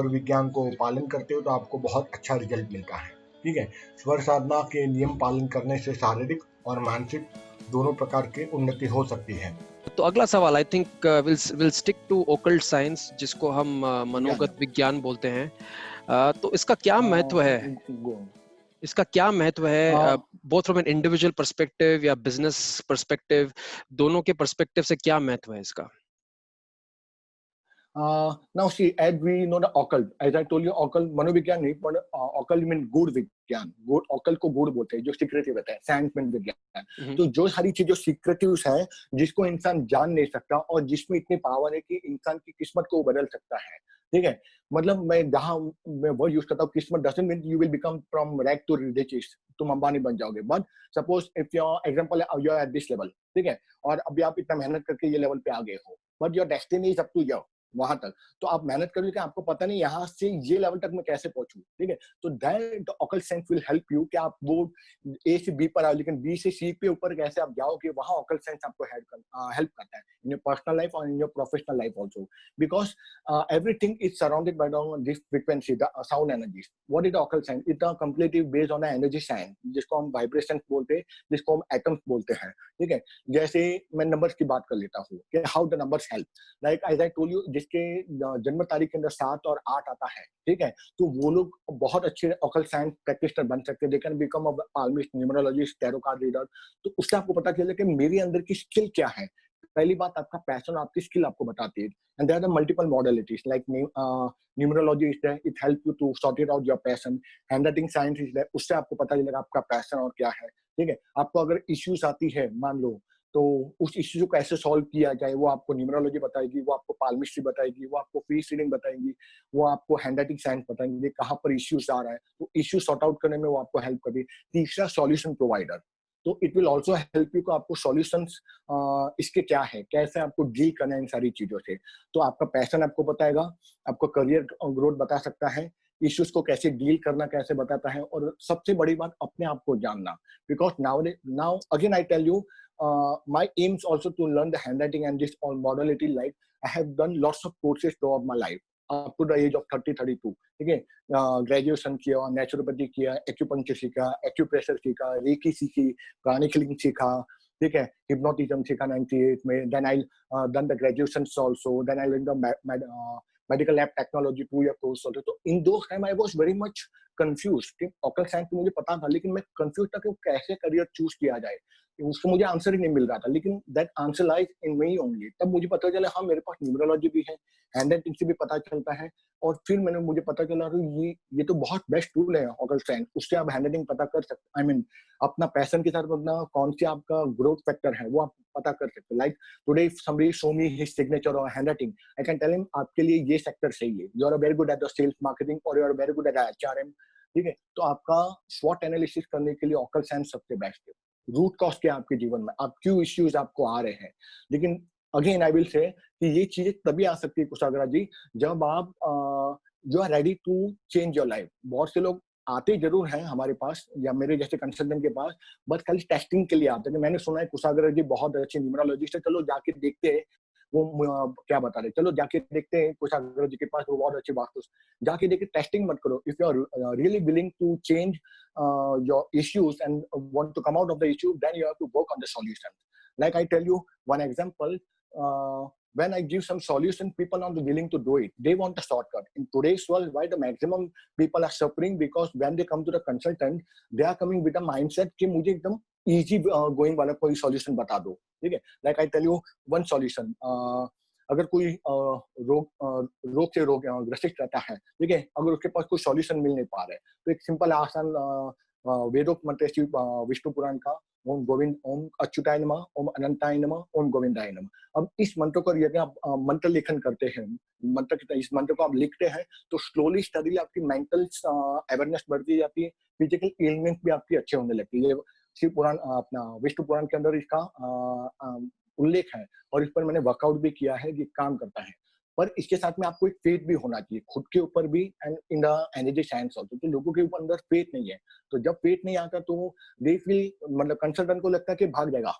स्वर विज्ञान को पालन करते हो तो आपको बहुत अच्छा रिजल्ट मिलता है। ठीक है, स्वर साधना के नियम पालन करने से शारीरिक और मानसिक दोनों प्रकार की उन्नति हो सकती है। तो अगला सवाल I think will stick to occult science, जिसको हम मनोगत विज्ञान बोलते हैं। तो इसका क्या महत्व है? इसका क्या महत्व है both from an individual perspective या बिजनेस पर्सपेक्टिव, दोनों के पर्सपेक्टिव से क्या महत्व है इसका? Now see, as we know the occult, as I told you, occult मनोविज्ञान नहीं, but occult mean गूढ़ विज्ञान, गूढ़ occult को गूढ़ बोलते हैं, जो सीक्रेटिव होता है, साइंस में विज्ञान। तो जो सारी चीजें सीक्रेटिव है, जिसको इंसान जान नहीं सकता और जिसमें इतनी पावर है कि इंसान की किस्मत को बदल सकता है। ठीक है, मतलब मैं जहां मैं वर्ड यूज करता हूँ, किस्मत doesn't mean you will become from rag to riches, तुम अंबानी बन जाओगे, but suppose if your example you are at this level, ठीक है, और अभी आप इतना मेहनत करके ये लेवल पे आ गए हो, but your destiny is up to your वहां तक, तो आप मेहनत करोगे, आपको पता नहीं यहाँ से ये लेवल तक मैं कैसे पहुंचूं। ठीक है, तो that occult science will help you कि आप वो ए से बी पर आओ, लेकिन बी से सी पे ऊपर कैसे आप जाओगे, वहां ऑकल्ट साइंस आपको हेल्प करता है इन योर पर्सनल लाइफ और in your professional life also, because everything is surrounded by this frequency, the sound energy. What is occult science? It is completely based on energy science, जिसको हम vibration बोलते हैं, जिसको हम atoms बोलते हैं। ठीक है, जैसे मैं नंबर्स की बात कर लेता हूँ कि how the numbers help, like as I told you, जिसके जन्म तारीख के अंदर 7 और 8 आता है, ठीक है, तो वो लोग बहुत अच्छे ऑकल्ट साइंस प्रैक्टिशनर बन सकते हैं, they can become a palmist, numerologist, tarot card reader. तो उससे आपको पता चले कि मेरे अंदर की स्किल क्या है। पहली बात, आपका पैशन, आपकी स्किल आपको बताती है, and there are multiple modalities like numerology is there, it help you to sort it out your passion. Handwriting science is there, उससे आपको पता चलेगा आपका पैशन और क्या है। ठीक है, आपको अगर इश्यूज आती है, मान लो, तो उस इश्यू को कैसे सॉल्व किया जाए, वो आपको न्यूमरोलॉजी बताएगी, वो आपको पाल्मिस्ट्री बताएगी, वो आपको फेस रीडिंग बताएगी, वो आपको हैंडराइटिंग साइंस बताएंगे कहाँ पर इश्यूज आ रहा है, तो इश्यू सॉर्ट आउट करने में वो आपको हेल्प करेगी। तीसरा, सॉल्यूशन प्रोवाइडर, तो it will also help you को आपको सॉल्यूशंस इसके क्या है, कैसे आपको डील करना है इन सारी चीजों से। तो आपका पैशन आपको बताएगा, आपको करियर ग्रोथ बता सकता है, इश्यूज को कैसे डील करना कैसे बताता है, और सबसे बड़ी बात, अपने आप को जानना, because now again I tell you, my aims also to learn the handwriting and this all modality. Like I have done lots of courses throughout my life up to the age of 30-32. ठीक है, graduation किया, naturopathy किया, acupuncture सीखा, acupressure सीखा, recce सीखी, pranic healing सीखा, ठीक है, हिप्नोटिज्म सीखा 98 में, then I done the graduation also, then I learn the medical lab technology 2 year course होते। तो इन दो time I was very much confuse कि ऑकल्ट साइंस मुझे पता था, लेकिन मैं कंफ्यूज था कि कैसे करियर चूज किया जाए, उसको मुझे आंसर ही नहीं मिल रहा था, लेकिन that answer lies in me only. तब मुझे पता चला, हाँ, मेरे पास न्यूमरोलॉजी भी है, हैंडराइटिंग से भी पता चलता है, और फिर मुझे पता चला ये तो बहुत बेस्ट टूल है ऑकल्ट साइंस, उससे आप हैंडराइटिंग पता कर सकते, आई मीन अपना पैशन के साथ अपना कौन सी आपका ग्रोथ फैक्टर है वो आप पता कर सकते। Like today if somebody show me his signature और handwriting, I can tell him आपके लिए ये सेक्टर सही है, you are very good at the sales marketing और you are very good at HRM. ठीक है, तो आपका स्वॉट एनालिसिस करने के लिए ऑकल्ट साइंस सबसे बेस्ट है। रूट कॉज क्या आपके जीवन में, आप क्यों इश्यूज आपको आ रहे हैं। लेकिन अगेन आई विल से कि ये चीजें तभी आ सकती है कुशाग्रह जी, जब आप you are ready to change your life. बहुत से लोग आते जरूर हैं हमारे पास या मेरे जैसे कंसल्टेंट के पास, बस खाली टेस्टिंग के लिए आते हैं। मैंने सुना है कुशाग्रह जी बहुत अच्छे न्यूमरोलॉजिस्ट है, चलो जाके देखते हैं वो क्या बता रहे, चलो जाके देखते हैं कुशाग्रह जी के पास, वो बहुत अच्छी बात। जाके देखिए, टेस्टिंग मत करो। If you are really willing to change your issues and want to come out of the issue, then you have to work on the solution. Like I tell you one example, when I give some solution, people are not willing to do it. They want a shortcut. In today's world, why the maximum people are suffering, because when they come to the consultant, they are coming with a mindset कि मुझे एकदम easy going वाला कोई solution बता दो। ठीक है, like I tell you one solution, अगर कोई रोग से ग्रसित रहता है, ठीक है, अगर उसके पास कोई सॉल्यूशन मिल नहीं पा रहा है, तो एक सिंपल आसान वेदोक्त मंत्र विष्णु पुराण का, ओम गोविंद, ओम अच्युताय नमः, ओम अनंताय नमः, ओम गोविंदाय नमः। अब इस मंत्र को यदि आप मंत्र लेखन करते हैं, इस मंत्र को आप लिखते हैं, तो स्लोली स्टडीली आपकी मेंटल अवेयरनेस बढ़ती जाती है, फिजिकल इलनेस भी आपकी अच्छे होने लगती है। शिव पुराण, अपना विष्णु पुराण के अंदर इसका उल्लेख है, और इस पर मैंने वर्कआउट भी किया है कि काम करता है। पर इसके साथ में आपको एक फेथ भी होना चाहिए, खुद के ऊपर भी and in the energy science also. तो लोगों के ऊपर अंदर फेथ नहीं है, तो जब फेथ नहीं आता तो दे फील, मतलब कंसल्टेंट को लगता है कि भाग जाएगा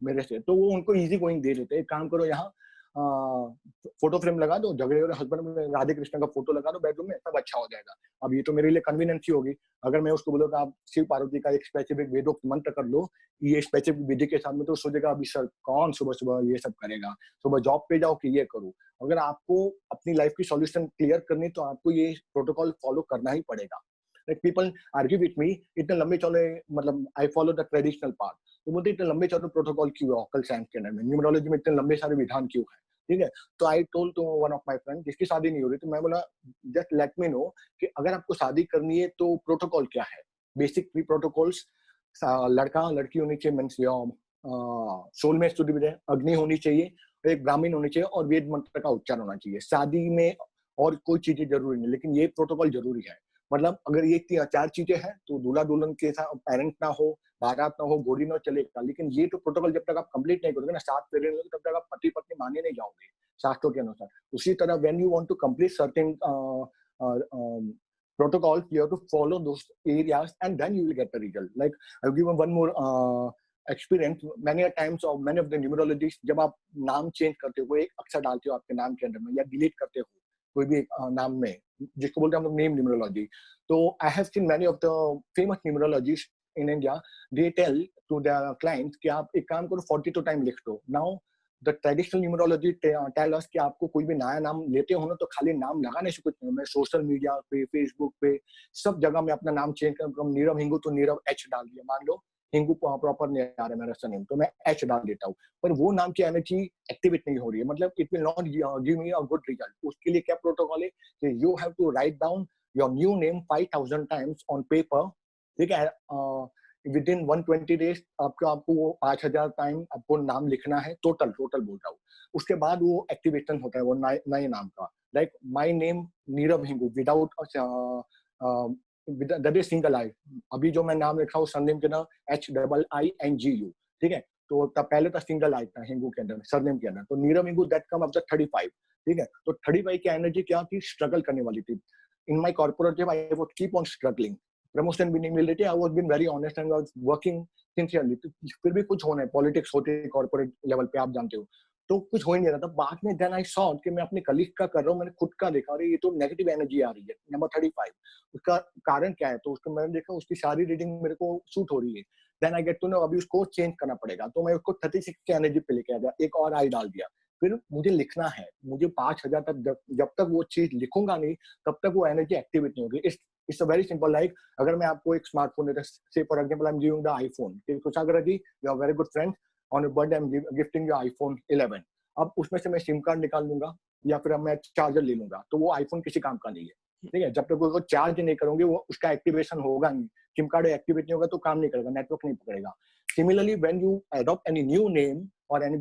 मेरे से, तो वो उनको इजी गोइंग दे देते हैं। काम करो, यहाँ फोटो फ्रेम लगा दो, झगड़े वाले हस्बैंड में राधे कृष्ण का फोटो लगा दो बेडरूम में, सब अच्छा हो जाएगा। अब ये तो मेरे लिए कन्वीनियंस ही होगी। अगर मैं उसको बोलूँ आप शिव पार्वती का एक स्पेसिफिक वेदोक्त मंत्र कर लो, ये स्पेसिफिक विधि के साथ में, तो सोचेगा अभी सर कौन सुबह सुबह ये सब करेगा, सुबह जॉब पे जाओ कि ये करूँ। अगर आपको अपनी लाइफ की सॉल्यूशन क्लियर करनी तो आपको ये प्रोटोकॉल फॉलो करना ही पड़ेगा। Like people argue with me, इतने लंबे चौड़े, मतलब I follow the traditional part, तो बोलते इतने लंबे चौड़े प्रोटोकॉल क्यों है ऑकल्ट साइंस के अंदर में, न्यूमरोलॉजी में इतने लंबे सारे विधान क्यों है, ठीक है। तो I told to one of my friend जिसकी शादी नहीं हो रही, तो मैं बोला जस्ट लेट मी नो कि अगर आपको शादी करनी है तो प्रोटोकॉल क्या है, बेसिक 3 प्रोटोकॉल्स, लड़का लड़की होनी चाहिए, मींस सोलमेट टू बी, अग्नि होनी चाहिए, एक ब्राह्मण होनी चाहिए और वेद मंत्र का उच्चारण होना चाहिए। शादी में और कोई चीजें जरूरी नहीं, लेकिन ये प्रोटोकॉल जरूरी है। मतलब अगर ये 4 चीजें हैं तो दूल्हा दुल्हन के साथ पेरेंट ना हो, बारात ना हो, घोड़ी ना चलेगा। लेकिन ये तो प्रोटोकॉल जब तक आप कंप्लीट नहीं करोगे ना, 7 फेरे नहीं होंगे, तब तक आप पति पत्नी माने नहीं जाओगे शास्त्रों के अनुसार। उसी तरह when you want to complete certain protocols, you have to follow those areas and then you will get the result. Like I'll give you one more experience. Many a times of many of the numerologists, जब आप नाम change करते हो, कोई एक अक्षर डालते हो आपके नाम के अंदर में या डिलीट करते हो कोई भी नाम में, जिसको बोलते हैं हम लोग नेम न्यूमरोलॉजी, तो I have seen many of the famous numerologist in India, they tell to the clients कि आप एक काम करो 42 टाइम लिख दो। Now the traditional numerology tell us कि आपको कोई भी नया नाम लेते हो ना तो खाली नाम लगाने से कुछ नहीं। मैं सोशल मीडिया पे, फेसबुक पे, सब जगह में अपना नाम चेंज कर, नीरव हिंगू तो नीरव एच डाल दिया। मान लो हिंगू प्रॉपर नहीं आ रहा है मेरा सरनेम, तो मैं एच डाल देता हूँ, पर वो नाम की एनर्जी एक्टिवेट नहीं हो रही है, मतलब it will not give me a good result. उसके लिए क्या प्रोटोकॉल है कि you have to write down your new name 5000 times on paper, ठीक है। विद इन 120 डेज आपको वो 5000 टाइम आपको नाम लिखना है, टोटल बोल रहा हूँ। उसके बाद वो एक्टिवेशन होता है वो नए नाम का। Like my name Nirav Hingu without that is single I. अभी जो मैं नाम लिखा हूँ सरनेम के नाम HIINGU, ठीक है। तो तब पहले तो सिंगल आई था हिंगू के अंदर, सरनेम के अंदर, तो Nirav Hingoo that come up the 35, ठीक है। तो 35 की एनर्जी क्या थी, स्ट्रगल करने वाली थी। In my corporate job I would keep on struggling, promotion भी नहीं मिल रही थी, I was being very honest and was working sincerely. तो फिर भी कुछ होना है, पॉलिटिक्स होती है कॉर्पोरेट लेवल पे, आप जानते हो, तो कुछ हो ही नहीं रहा था। बाद में देन आई सॉ कि मैं अपने कलीग का कर रहा हूँ, मैंने खुद का देखा, अरे ये तो नेगेटिव एनर्जी आ रही है, नंबर 35। उसका कारण क्या है, तो उसको मैंने देखा, उसकी सारी रीडिंग मेरे को सूट हो रही है। Then I get to know अभी उसको चेंज करना पड़ेगा, तो मैं उसको 36 की एनर्जी पे लेके आ गया, एक और आई डाल दिया। फिर मुझे लिखना है, मुझे 5000 तक, जब तक वो चीज लिखूंगा नहीं तब तक वो एनर्जी एक्टिवेट नहीं होगी। It's a very simple. Like अगर मैं आपको एक स्मार्टफोन देता, say for example I am giving the iPhone, Kushagra ji you are very good friend, on your birthday I am gifting you iPhone 11। अब उसमें से मैं सिम कार्ड निकाल लूंगा या फिर मैं चार्जर ले लूंगा, तो वो आईफोन किसी काम का नहीं है, ठीक है। जब तक वो चार्ज नहीं करोगे वो उसका एक्टिवेशन होगा नहीं, सिम कार्ड एक्टिवेट नहीं होगा तो काम नहीं करेगा, नेटवर्क नहीं पकड़ेगा। Similarly when you adopt any new name और any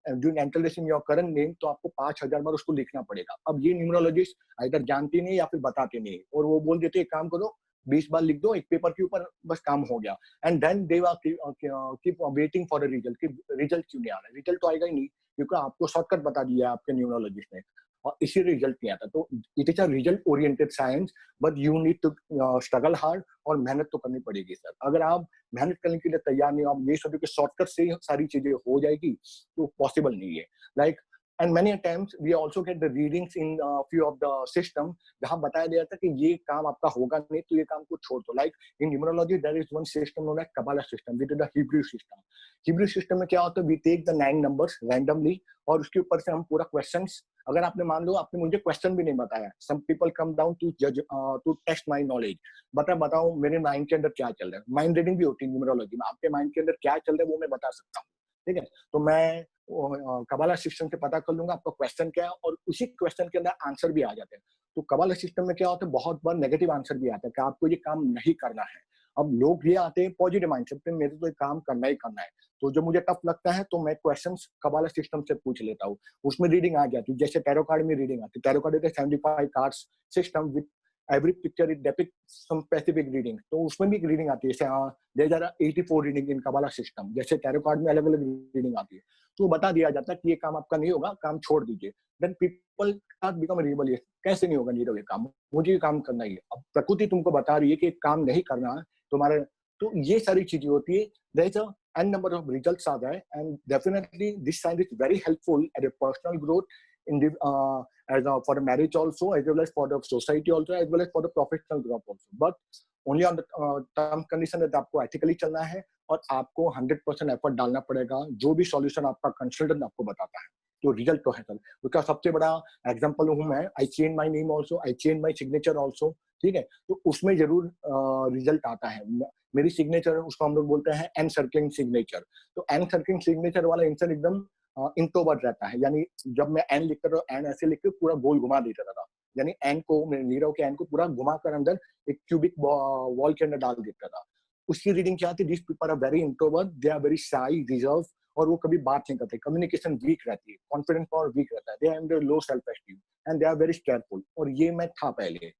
doing interrelation your current name, तो आपको 5000 बार उसको लिखना पड़ेगा। अब ये न्यूमरोलॉजिस्ट आइदर जानते नहीं या फिर बताते नहीं, और वो बोल देते एक काम करो 20 बार लिख दो एक पेपर के ऊपर, बस काम हो गया। And then they are keep waiting for a result, कि रिजल्ट क्यों नहीं आ रहा है। रिजल्ट तो आएगा ही नहीं, क्योंकि आपको शॉर्टकट बता दिया आपके न्यूमरोलॉजिस्ट ने, और इसी रिजल्ट नहीं आता। तो it is a result oriented science, but you need to struggle hard, और मेहनत तो करनी पड़ेगी सर। अगर आप मेहनत करने के लिए तैयार नहीं हो, आप ये सोचो कि शॉर्टकट से ही सारी चीजें हो जाएगी, तो पॉसिबल नहीं है। Like and many times we also get the readings in few of the system, जहाँ बताया गया था कि ये काम आपका होगा नहीं तो ये काम को छोड़ दो। Like in numerology there is one system known as Kabbalah system, we did the Hebrew system. Hebrew system में क्या होता है, we take the 9 numbers randomly, और उसके ऊपर से हम पूरा questions, अगर आपने मान लो आपने मुझे क्वेश्चन भी नहीं बताया, some people come down to judge to test my knowledge, बताओ मेरे माइंड के अंदर क्या चल रहा है। माइंड रीडिंग भी होती है न्यूमरोलॉजी में, आपके माइंड के अंदर क्या चल रहा है वो मैं बता सकता हूँ, ठीक है। तो मैं कबाला सिस्टम से पता कर लूंगा आपका क्वेश्चन क्या है, और उसी क्वेश्चन के अंदर आंसर भी आ जाते हैं। तो कबाला सिस्टम में क्या होता है, बहुत बार नेगेटिव आंसर भी आता है कि आपको ये काम नहीं करना है। अब लोग ये आते हैं पॉजिटिव माइंडसेट पे, मेरे तो ये काम करना ही करना है। तो जो मुझे टफ लगता है तो मैं क्वेश्चंस कबाला सिस्टम से पूछ लेता हूँ, उसमें रीडिंग आ जाती है। जैसे टैरो कार्ड में रीडिंग आती है, tarot card 75 cards system with every picture it depict some specific reading, तो उसमें भी एक रीडिंग आती है। जैसे there are 84 reading in Kabbalah system, जैसे टैरो कार्ड में अलग अलग रीडिंग आती है, तो बता दिया जाता है कि ये काम आपका नहीं होगा, काम छोड़ दीजिए। Then people start become rebellious, कैसे नहीं होगा नीरव ये काम, मुझे ये काम करना ही है। अब प्रकृति तुमको बता रही है कि काम नहीं करना है तुम्हारे, तो ये सारी चीजें होती है। There is a n number of results are there, and definitely this science is very helpful at a personal growth in the for the marriage also, as well as for the society also, as well as for the professional growth also. But only on the term condition that आपको ethically चलना है और आपको 100% effort डालना पड़ेगा, जो भी solution आपका कंसल्टेंट आपको बताता है तो रिजल्ट तो है सर। उसका सबसे बड़ा एग्जांपल हूँ मैं, I change my name also, I change my signature also, ठीक है, तो उसमें जरूर रिजल्ट आता है। मेरी सिग्नेचर उसको हम लोग बोलते हैं एन सर्कलिंग सिग्नेचर। तो एन सर्कलिंग सिग्नेचर वाला इंसान एकदम इंट्रोवर्ट रहता है, यानी जब मैं एन लिखता था, एन ऐसे लिख के पूरा गोल घुमा देता था, यानी एन को, नीरव के एन को पूरा घुमा कर अंदर एक क्यूबिक वॉल के अंदर डाल देता था। उसकी रीडिंग क्या थी, this people are very introvert, they are very shy, reserve, और वो कभी बात नहीं करते, कम्युनिकेशन वीक रहती है, कॉन्फिडेंस पावर वीक रहता है, they have low self esteem and they are very careful. और ये मैं था पहले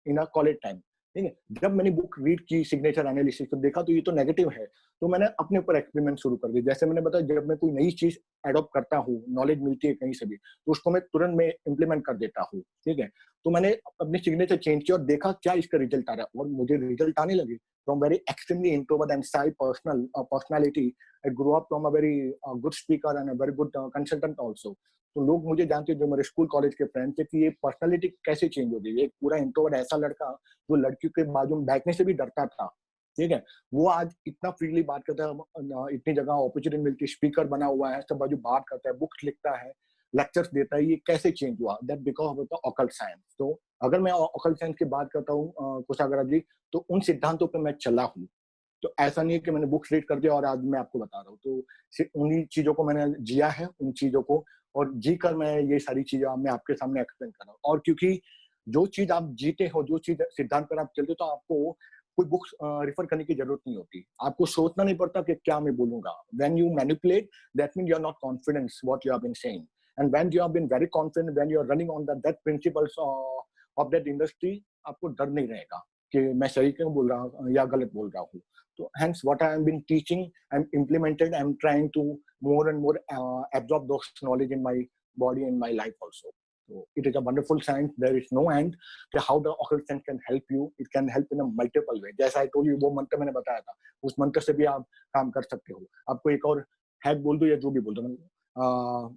इन कॉलेज टाइम, ठीक है। जब मैंने बुक रीड की सिग्नेचर एनालिसिस को देखा तो ये तो नेगेटिव है, तो मैंने अपने ऊपर एक्सपेरिमेंट शुरू कर दिया। जैसे मैंने बताया, जब मैं कोई नई चीज एडॉप्ट करता हूँ, नॉलेज मिलती है कहीं से भी, तो उसको मैं तुरंत में इम्प्लीमेंट कर देता हूँ, ठीक है। तो मैंने अपनी सिग्नेचर चेंज किया और देखा क्या इसका रिजल्ट आ रहा है, और मुझे रिजल्ट आने लगे। From very extremely introvert and shy personality, I grow up from a very good speaker and a very good consultant also. तो लोग मुझे जानते हैं, जो मेरे स्कूल कॉलेज के फ्रेंड्स थे, कि ये पर्सनालिटी कैसे चेंज हो गई। एक पूरा इंट्रोवर्ट ऐसा लड़का जो लड़कियों के बाजू में बैठने से भी डरता था, ठीक है, वो आज इतना फ्रीली बात करता है, इतनी जगह अपॉर्चुनिटी मिलती है, स्पीकर बना हुआ है, सब बाजू बात करता है, बुक्स लिखता है, लेक्चर्स देता है। ये कैसे चेंज हुआ? That because of the occult science. तो अगर मैं ऑकल्ट साइंस की बात करता हूँ कुशाग्रज जी, तो उन सिद्धांतों पे मैं चला हूँ। तो ऐसा नहीं है कि मैंने बुक्स रीड कर दिया और आज मैं आपको बता रहा हूँ, तो उन्हीं चीजों को मैंने जिया है, उन चीजों को, और जी कर मैं ये सारी चीजें मैं आपके सामने एक्सप्लेन कर रहा हूँ। और क्योंकि जो चीज आप जीते हो, जो चीज सिद्धांत पर आप चलते हो, तो आपको कोई बुक्स रेफर करने की जरूरत नहीं होती, आपको सोचना नहीं पड़ता कि क्या मैं बोलूंगा। When you manipulate, that mean you are not confident what you have been saying, and when you have been very confident, when you are running on that principles of that industry, आपको डर नहीं रहेगा कि मैं सही क्यों बोल रहा हूँ या गलत बोल रहा हूँ। So hence what I have been teaching, I'm implemented, I'm trying to more and more absorb those knowledge in my body and my life also. So it is a wonderful science. There is no end to how the occult science can help you. It can help in a multiple way. जैसा I told you, वो मंत्र मैंने बताया था, उस मंत्र से भी आप काम कर सकते हो। आपको एक और हैक बोल दो या जो भी बोल दो,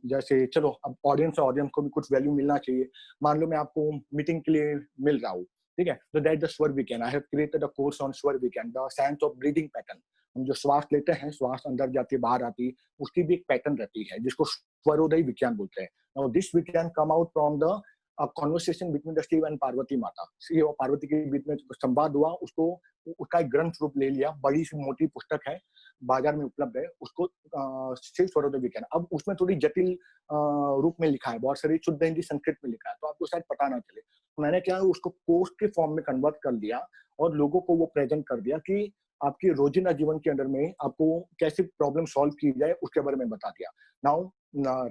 जैसे चलो अब ऑडियंस को भी कुछ वैल्यू मिलना चाहिए। मान लो मैं आपको मीटिंग के लिए मिल रहा हूँ, ठीक है, तो दैट द स्वर विज्ञान, I have created a course on स्वर विज्ञान, the science of breathing pattern. हम जो श्वास लेते हैं, श्वास अंदर जाती है, बाहर आती है, उसकी भी एक पैटर्न रहती है, जिसको स्वरोदय विज्ञान बोलते हैं। नाउ दिस विज्ञान come out from the conversation between the Shiv and Parvati Mata. Shiva और पार्वती के बीच में संवाद हुआ, उसको उसका एक ग्रंथ रूप ले लिया, बड़ी सी मोटी पुस्तक है, बाजार में उपलब्ध है, उसको शिव स्वरोदय विज्ञान। अब उसमें थोड़ी जटिल रूप में लिखा है, बहुत सारी शुद्ध हिंदी संस्कृत में लिखा है, तो आपको शायद पता ना चले। मैंने क्या है, उसको कोर्स के फॉर्म में कन्वर्ट कर दिया और लोगों को वो प्रेजेंट कर दिया कि आपकी रोजिंदा जीवन के अंदर में आपको कैसे प्रॉब्लम सॉल्व की जाए, उसके बारे में बता दिया। Now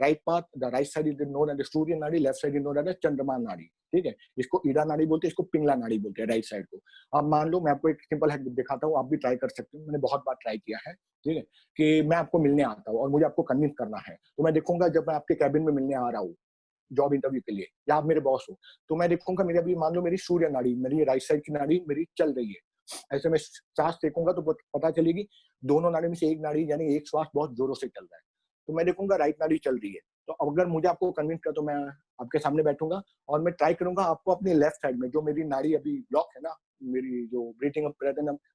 right path, the right side is known as Surya nadi, left side is known as Chandrama nadi, ठीक है। इसको ईड़ा नाड़ी बोलते हैं, इसको पिंगला नाड़ी बोलते हैं, राइट साइड को। अब मान लो मैं आपको एक सिंपल हैक दिखाता हूँ, आप भी ट्राई कर सकते हो, मैंने बहुत बार ट्राई किया है, ठीक है, कि मैं आपको मिलने आता हूँ और मुझे आपको कन्विंस करना है, तो मैं देखूंगा जब मैं आपके कैबिन में मिलने आ रहा हूँ जॉब इंटरव्यू के लिए, या आप मेरे बॉस हो, तो मैं देखूंगा मेरी अभी मान लो मेरी सूर्य नाड़ी, मेरी राइट साइड की नाड़ी मेरी चल रही है, ऐसे में सांस देखूंगा तो पता चलेगी दोनों नाड़ी में से एक नाड़ी यानी एक श्वास बहुत जोरों से चल रहा है, तो मैं देखूंगा राइट नाड़ी चल रही है। तो अगर मुझे आपको कन्विंस कर, तो मैं आपके सामने बैठूंगा और मैं ट्राई करूंगा आपको अपनी लेफ्ट साइड में, जो मेरी नाड़ी अभी ब्लॉक है ना, मेरी जो ब्रीथिंग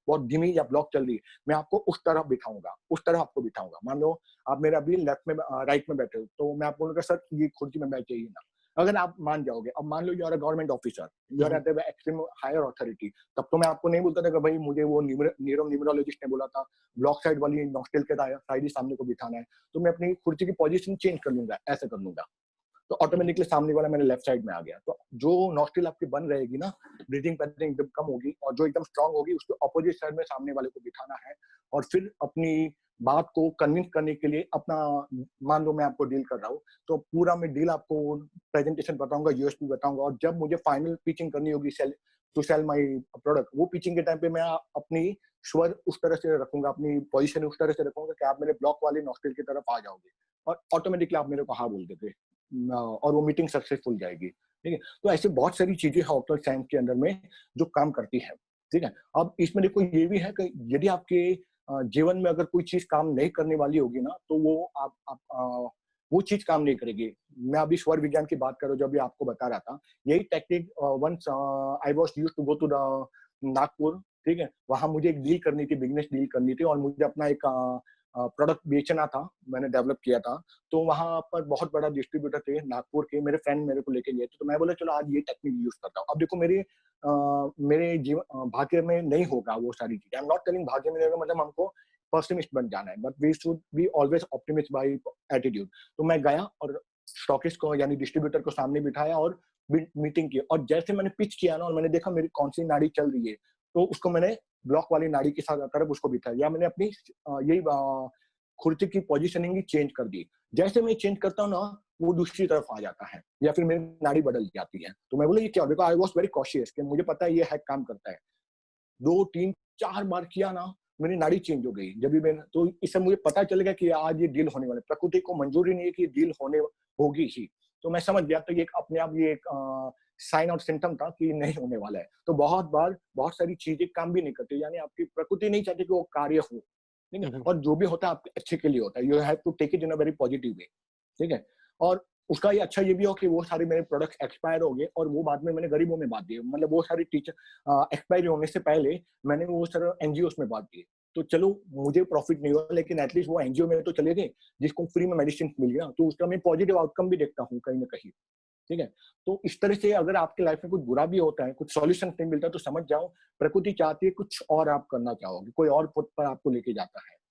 बहुत धीमी या ब्लॉक चल रही है, मैं आपको उस तरह बिठाऊंगा, उस तरह आपको बिठाऊंगा। मान लो आप मेरे अभी लेफ्ट में राइट में बैठे हो, तो मैं आपको बोलूंगा सर ये कुर्सी में बैठ जाइए ना। अगर आप मान जाओगे, अब मान लो you are a government officer, you are at the extreme higher authority, तब तो मैं आपको नहीं बोलता था कि भाई मुझे वो न्यूरोलॉजिस्ट ने बोला था ब्लॉक साइड वाली नॉस्ट्रिल के साइड ही सामने को बिठाना है, तो मैं अपनी कुर्सी की पोजीशन चेंज कर लूंगा, ऐसे कर लूंगा, तो ऑटोमेटिकली सामने वाला मेरे लेफ्ट साइड में आ गया। तो जो नॉस्ट्रिल आपकी बन रहेगी ना, ब्रीथिंग पैटर्न एकदम कम होगी, और जो एकदम स्ट्रांग होगी उसके ऑपोजिट साइड में सामने वाले को बिठाना है, और फिर अपनी बात को कन्विंस करने के लिए अपना, मान लो मैं आपको डील कर रहा हूँ, तो पूरा मैं डील आपको प्रेजेंटेशन बताऊंगा, यूएसपी बताऊंगा, और जब मुझे फाइनल पिचिंग करनी होगी टू सेल माय प्रोडक्ट, वो पिचिंग के टाइम पे मैं अपनी स्वर उस तरह से रखूंगा, अपनी पोजीशन उस तरह से रखूंगा कि आप मेरे ब्लॉक वाले नॉस्ट्रिल की तरफ आ जाओगे और ऑटोमेटिकली आप मेरे को हाँ बोल देते, और वो मीटिंग सक्सेसफुल जाएगी, ठीक है। तो ऐसे बहुत सारी चीजें हैं ऑक्टल साइंस के अंदर में जो काम करती है, ठीक है। अब इसमें देखो ये भी है कि यदि आपके जीवन में अगर कोई चीज काम नहीं करने वाली होगी ना, तो वो वो चीज काम नहीं करेगी। मैं अभी स्वर विज्ञान की बात करूँ, जो अभी आपको बता रहा था, यही technique once I was used to go to the Nagpur, ठीक है, वहां मुझे एक डील करनी थी, बिजनेस डील करनी थी, और मुझे अपना एक प्रोडक्ट बेचना था, मैंने डेवलप किया था। तो वहां पर बहुत बड़ा डिस्ट्रीब्यूटर थे नागपुर के, मेरे फ्रेंड मेरे को लेके गए थे, तो मैं बोला चलो आज ये टेक्निक यूज करता हूँ। अब देखो मेरे जीवन भाग्य में नहीं होगा वो सारी चीजें, आई एम नॉट टेलिंग भाग्य में नहीं होगा मतलब हमको पेसिमिस्ट बन जाना है, but we should be always optimist by attitude. तो मैं गया और स्टॉकिस्ट को यानी डिस्ट्रीब्यूटर को सामने बिठाया और मीटिंग की, और जैसे मैंने पिच किया ना और मैंने देखा मेरी कौन सी नाड़ी चल रही है, तो उसको मैंने ब्लॉक वाली नाड़ी की तरफ उसको बिठाया, या मैंने अपनी यही खुर्ची की पोजीशनिंग ही चेंज कर दी। जैसे मैं चेंज करता हूँ ना, वो दूसरी तरफ आ जाता है या फिर मेरी नाड़ी बदल जाती है। तो मैं बोला ये क्या, because I was very cautious कि मुझे पता है ये हैक काम करता है। 2 3 4 बार किया ना, मेरी नाड़ी चेंज हो गई। जब भी मैं, तो इससे मुझे पता चल गया कि आज ये डील होने वाला है। प्रकृति को मंजूरी नहीं है कि ये डील होने होगी ही। तो मैं समझ गया, तो ये एक अपने आप ये एक साइन और सिम्पटम था कि नहीं होने वाला है। तो बहुत बार बहुत सारी चीजें काम भी नहीं करती, यानी आपकी प्रकृति नहीं चाहती कि वो कार्य हो, ठीक है, और जो भी होता है आपके अच्छे के लिए होता है। You have to take it in a very positive way, ठीक है। और उसका ये अच्छा ये भी हो कि वो सारे मेरे प्रोडक्ट्स एक्सपायर हो गए और वो बाद में मैंने गरीबों में बांट दिए, मतलब वो सारी टीचर एक्सपायरी होने से पहले मैंने वो सारे एनजीओस में बांट दिए। तो चलो मुझे प्रॉफिट नहीं हुआ, लेकिन एटलीस्ट वो एनजीओ में तो चले गए जिसको फ्री में मेडिसिन मिल गया, तो उसका मैं पॉजिटिव आउटकम भी देखता हूँ कहीं ना कहीं, ठीक है। तो इस तरह से अगर आपके लाइफ में कुछ बुरा भी होता है, कुछ सॉल्यूशन नहीं मिलता, तो समझ जाओ प्रकृति चाहती है कुछ और आप करना चाहोगे, कोई और पथ पर आपको लेके जाता है।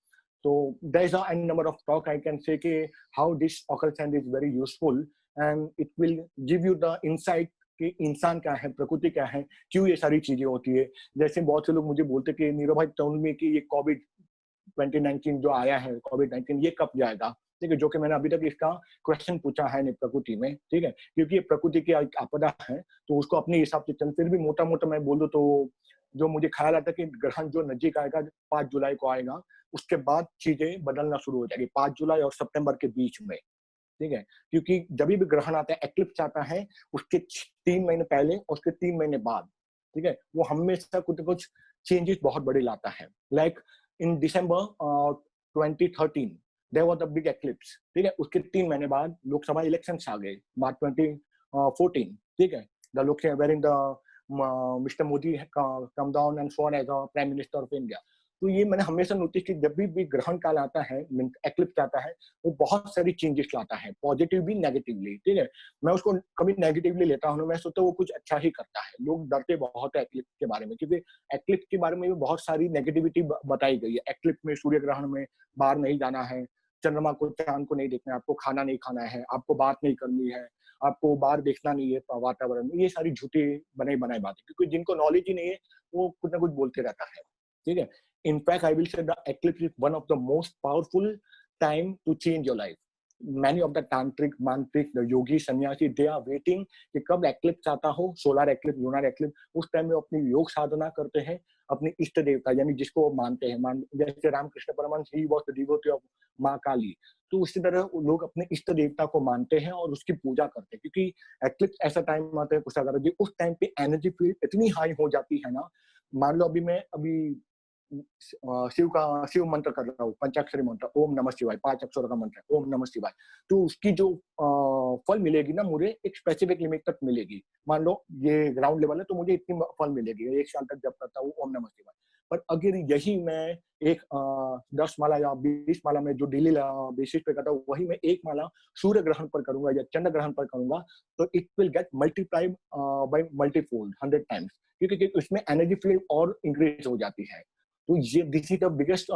So there is a n number of talk I can say कि how this occult science is very useful and it will give you the insight कि इंसान क्या है, प्रकृति क्या है, क्यों ये सारी चीजें होती है। जैसे बहुत से लोग मुझे बोलते कि नीरव भाई टोल्ड मी कि ये कोविड 2019 जो आया है, कोविड-19 ये कब जाएगा, ठीक है, जो कि मैंने अभी तक इसका क्वेश्चन पूछा है नहीं प्रकृति में, ठीक है, क्योंकि ये प्रकृति की एक आपदा है, तो उसको अपने हिसाब से चल। फिर भी मोटा मोटा मैं बोलूं तो जो मुझे ख्याल आता है कि ग्रहण जो नजदीक आएगा 5 जुलाई को आएगा, उसके बाद चीजें बदलना शुरू हो जाएगी 5 जुलाई और सितंबर के बीच में, ठीक है। क्योंकि जब भी ग्रहण आता है, एक्लिप्स आता है, उसके 3 महीने पहले और उसके 3 महीने बाद, ठीक है, वो हमेशा कुछ न कुछ चेंजेस बहुत बड़े लाता है। Like in December 2013 there was a big eclipse, ठीक है, उसके 3 महीने बाद लोकसभा इलेक्शंस आ गए, मार्च 2014, ठीक है, the Lok Sabha where in the mister Modi come down and sworn as a prime minister of India. तो ये मैंने हमेशा नोटिस की, जब भी ग्रहण काल आता है, एक्लिप्स आता है, वो बहुत सारी चेंजेस लाता है, पॉजिटिव भी नेगेटिवली, ठीक है। मैं उसको कभी नेगेटिवली लेता हूँ, मैं सोचता हूँ वो कुछ अच्छा ही करता है। लोग डरते बहुत है एक्लिप्स के बारे में, क्योंकि एक्लिप्स के बारे में भी बहुत सारी नेगेटिविटी बताई गई है। एक्लिप्स में, सूर्य ग्रहण में बाहर नहीं जाना है, चंद्रमा को, चांद को नहीं देखना है, आपको खाना नहीं खाना है, आपको बात नहीं करनी है, आपको बाहर देखना नहीं है वातावरण में। ये सारी झूठी बनाई बनाई बातें, क्योंकि जिनको नॉलेज ही नहीं है वो कुछ ना कुछ बोलते रहता है, ठीक है। In fact, I will say the eclipse is one of the most powerful time to change your life. Many of the tantric, mantric, the yogi, sannyasi, they are waiting कि कब eclipse आता हो, solar eclipse, lunar eclipse, उस time में अपनी योग साधना करते हैं, अपने इष्ट देवता यानी जिसको वो मानते हैं, जैसे Ramakrishna Paramhans, he was the devotee of माँ काली। तो उसी तरह लोग अपने इष्ट देवता को मानते हैं और उसकी पूजा करते हैं, क्योंकि eclipse ऐसा टाइम आता है कुशागर जी, उस टाइम पे एनर्जी फील्ड इतनी हाई हो जाती है ना। मान लो मैं अभी शिव मंत्र कर रहा हूँ, पंचाक्षरी मंत्र, ओम नमः शिवाय, 5 अक्षरों का मंत्र है, ओम नमः शिवाय। तो उसकी जो फल मिलेगी ना, मुझे एक स्पेसिफिक लिमिट तक मिलेगी। मान लो ये ग्राउंड लेवल है, तो मुझे इतनी फल मिलेगी 1 साल तक जब करता हूँ ओम नमः शिवाय। पर अगर यही मैं एक 10 माला या 20 माला में जो डेली बेसिस पे करता हूँ, वही मैं 1 माला सूर्य ग्रहण पर करूंगा या चंद्र ग्रहण पर करूंगा, तो it will get multiplied by multifold 100 times, क्योंकि उसमें एनर्जी फ्लो और इंक्रीज हो जाती है। तो ये this is the biggest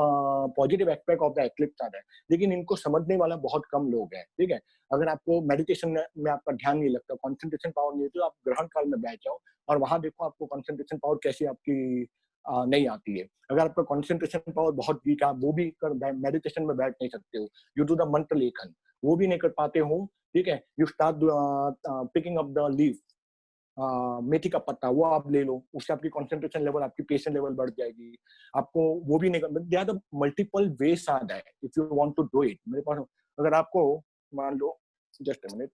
positive aspect of the eclipse आता है। लेकिन इनको समझने वाला बहुत कम लोग हैं, ठीक है। अगर आपको मेडिटेशन में आपका ध्यान नहीं लगता, कंसंट्रेशन पावर नहीं है, तो आप ग्रहण काल में बैठ जाओ और वहां देखो आपको कंसंट्रेशन पावर कैसी आपकी नहीं आती है। अगर आपका कंसंट्रेशन पावर बहुत वीक है, वो भी कर मेडिटेशन में बैठ नहीं सकते हो। यू डू द मंत्र लेखन, वो भी नहीं कर पाते हो, ठीक है। You start picking up the leaf, मेथी का पत्ता, वो आप ले लो, उससे आपकी कंसंट्रेशन लेवल, आपकी पेशेंस लेवल बढ़ जाएगी। आपको वो भी नहीं कर, there are the multiple ways are there if you want to do it. मेरे पास अगर आपको मान लो, जस्ट अ मिनट,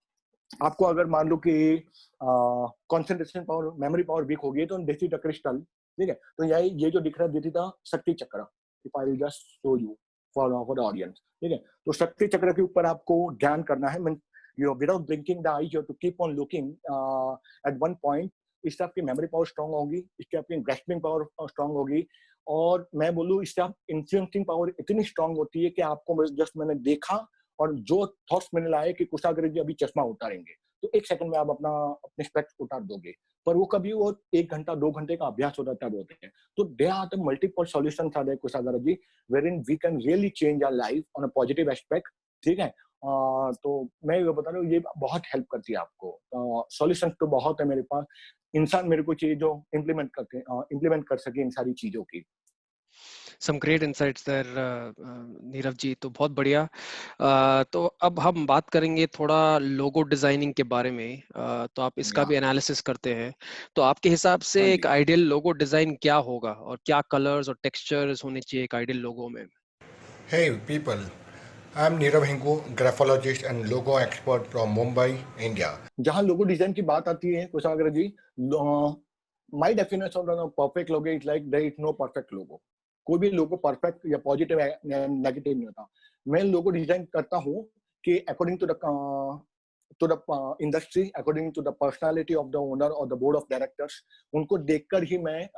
आपको अगर मान लो कि concentration power, memory power weak हो गई है, तो देसी द क्रिस्टल, ठीक है, तो ये जो दिख रहा है देसी द शक्ति चक्र, if I will just show you for the audience, ठीक है। तो शक्ति चक्र के ऊपर आपको ध्यान करना है, mean you without blinking the eyes you have to keep on looking at one point. इससे आपकी मेमोरी पावर स्ट्रांग होगी, इससे आपकी ग्रैस्पिंग पावर स्ट्रांग होगी, और मैं बोलूँ इससे आप इन्फ्लुएंसिंग पावर इतनी स्ट्रांग होती है कि आपको जस्ट मैंने देखा और जो थॉट्स मैंने लाए कि कुशाग्र जी अभी चश्मा उतारेंगे, तो 1 सेकंड में आप अपने स्पेक्स उतार दोगे। पर वो कभी वो 1 घंटा 2 घंटे का अभ्यास होता है तब होते हैं। तो there are the multiple solutions are there Kushagra ji, wherein we can really change our life on a positive aspect, ठीक है। तो मैं ये बता रहा हूँ, ये बहुत हेल्प करती है आपको। सॉल्यूशंस तो बहुत है मेरे पास, इंसान मेरे को चाहिए जो इम्प्लीमेंट कर सके इन सारी चीजों की। Some great insights there, Nirav जी, तो बहुत बढ़िया। तो अब हम बात करेंगे थोड़ा लोगो डिजाइनिंग के बारे में। तो आप इसका भी एनालिसिस करते हैं, तो आपके हिसाब से एक आइडियल लोगो डिजाइन क्या होगा और क्या कलर्स और टेक्सचर्स होने चाहिए एक आइडियल लोगो में? Hey people, I am Nirav Hingu, graphologist and logo expert from Mumbai, India. जहाँ लोगो डिजाइन की बात आती है Kushagra ji, my definition of perfect logo is like there is no perfect logo. कोई भी लोगो परफेक्ट या पॉजिटिव या नेगेटिव नहीं होता। मैं लोगो डिजाइन करता हूँ कि according to the industry, according to the personality of the owner और द बोर्ड ऑफ डायरेक्टर्स, उनको देखकर ही मैं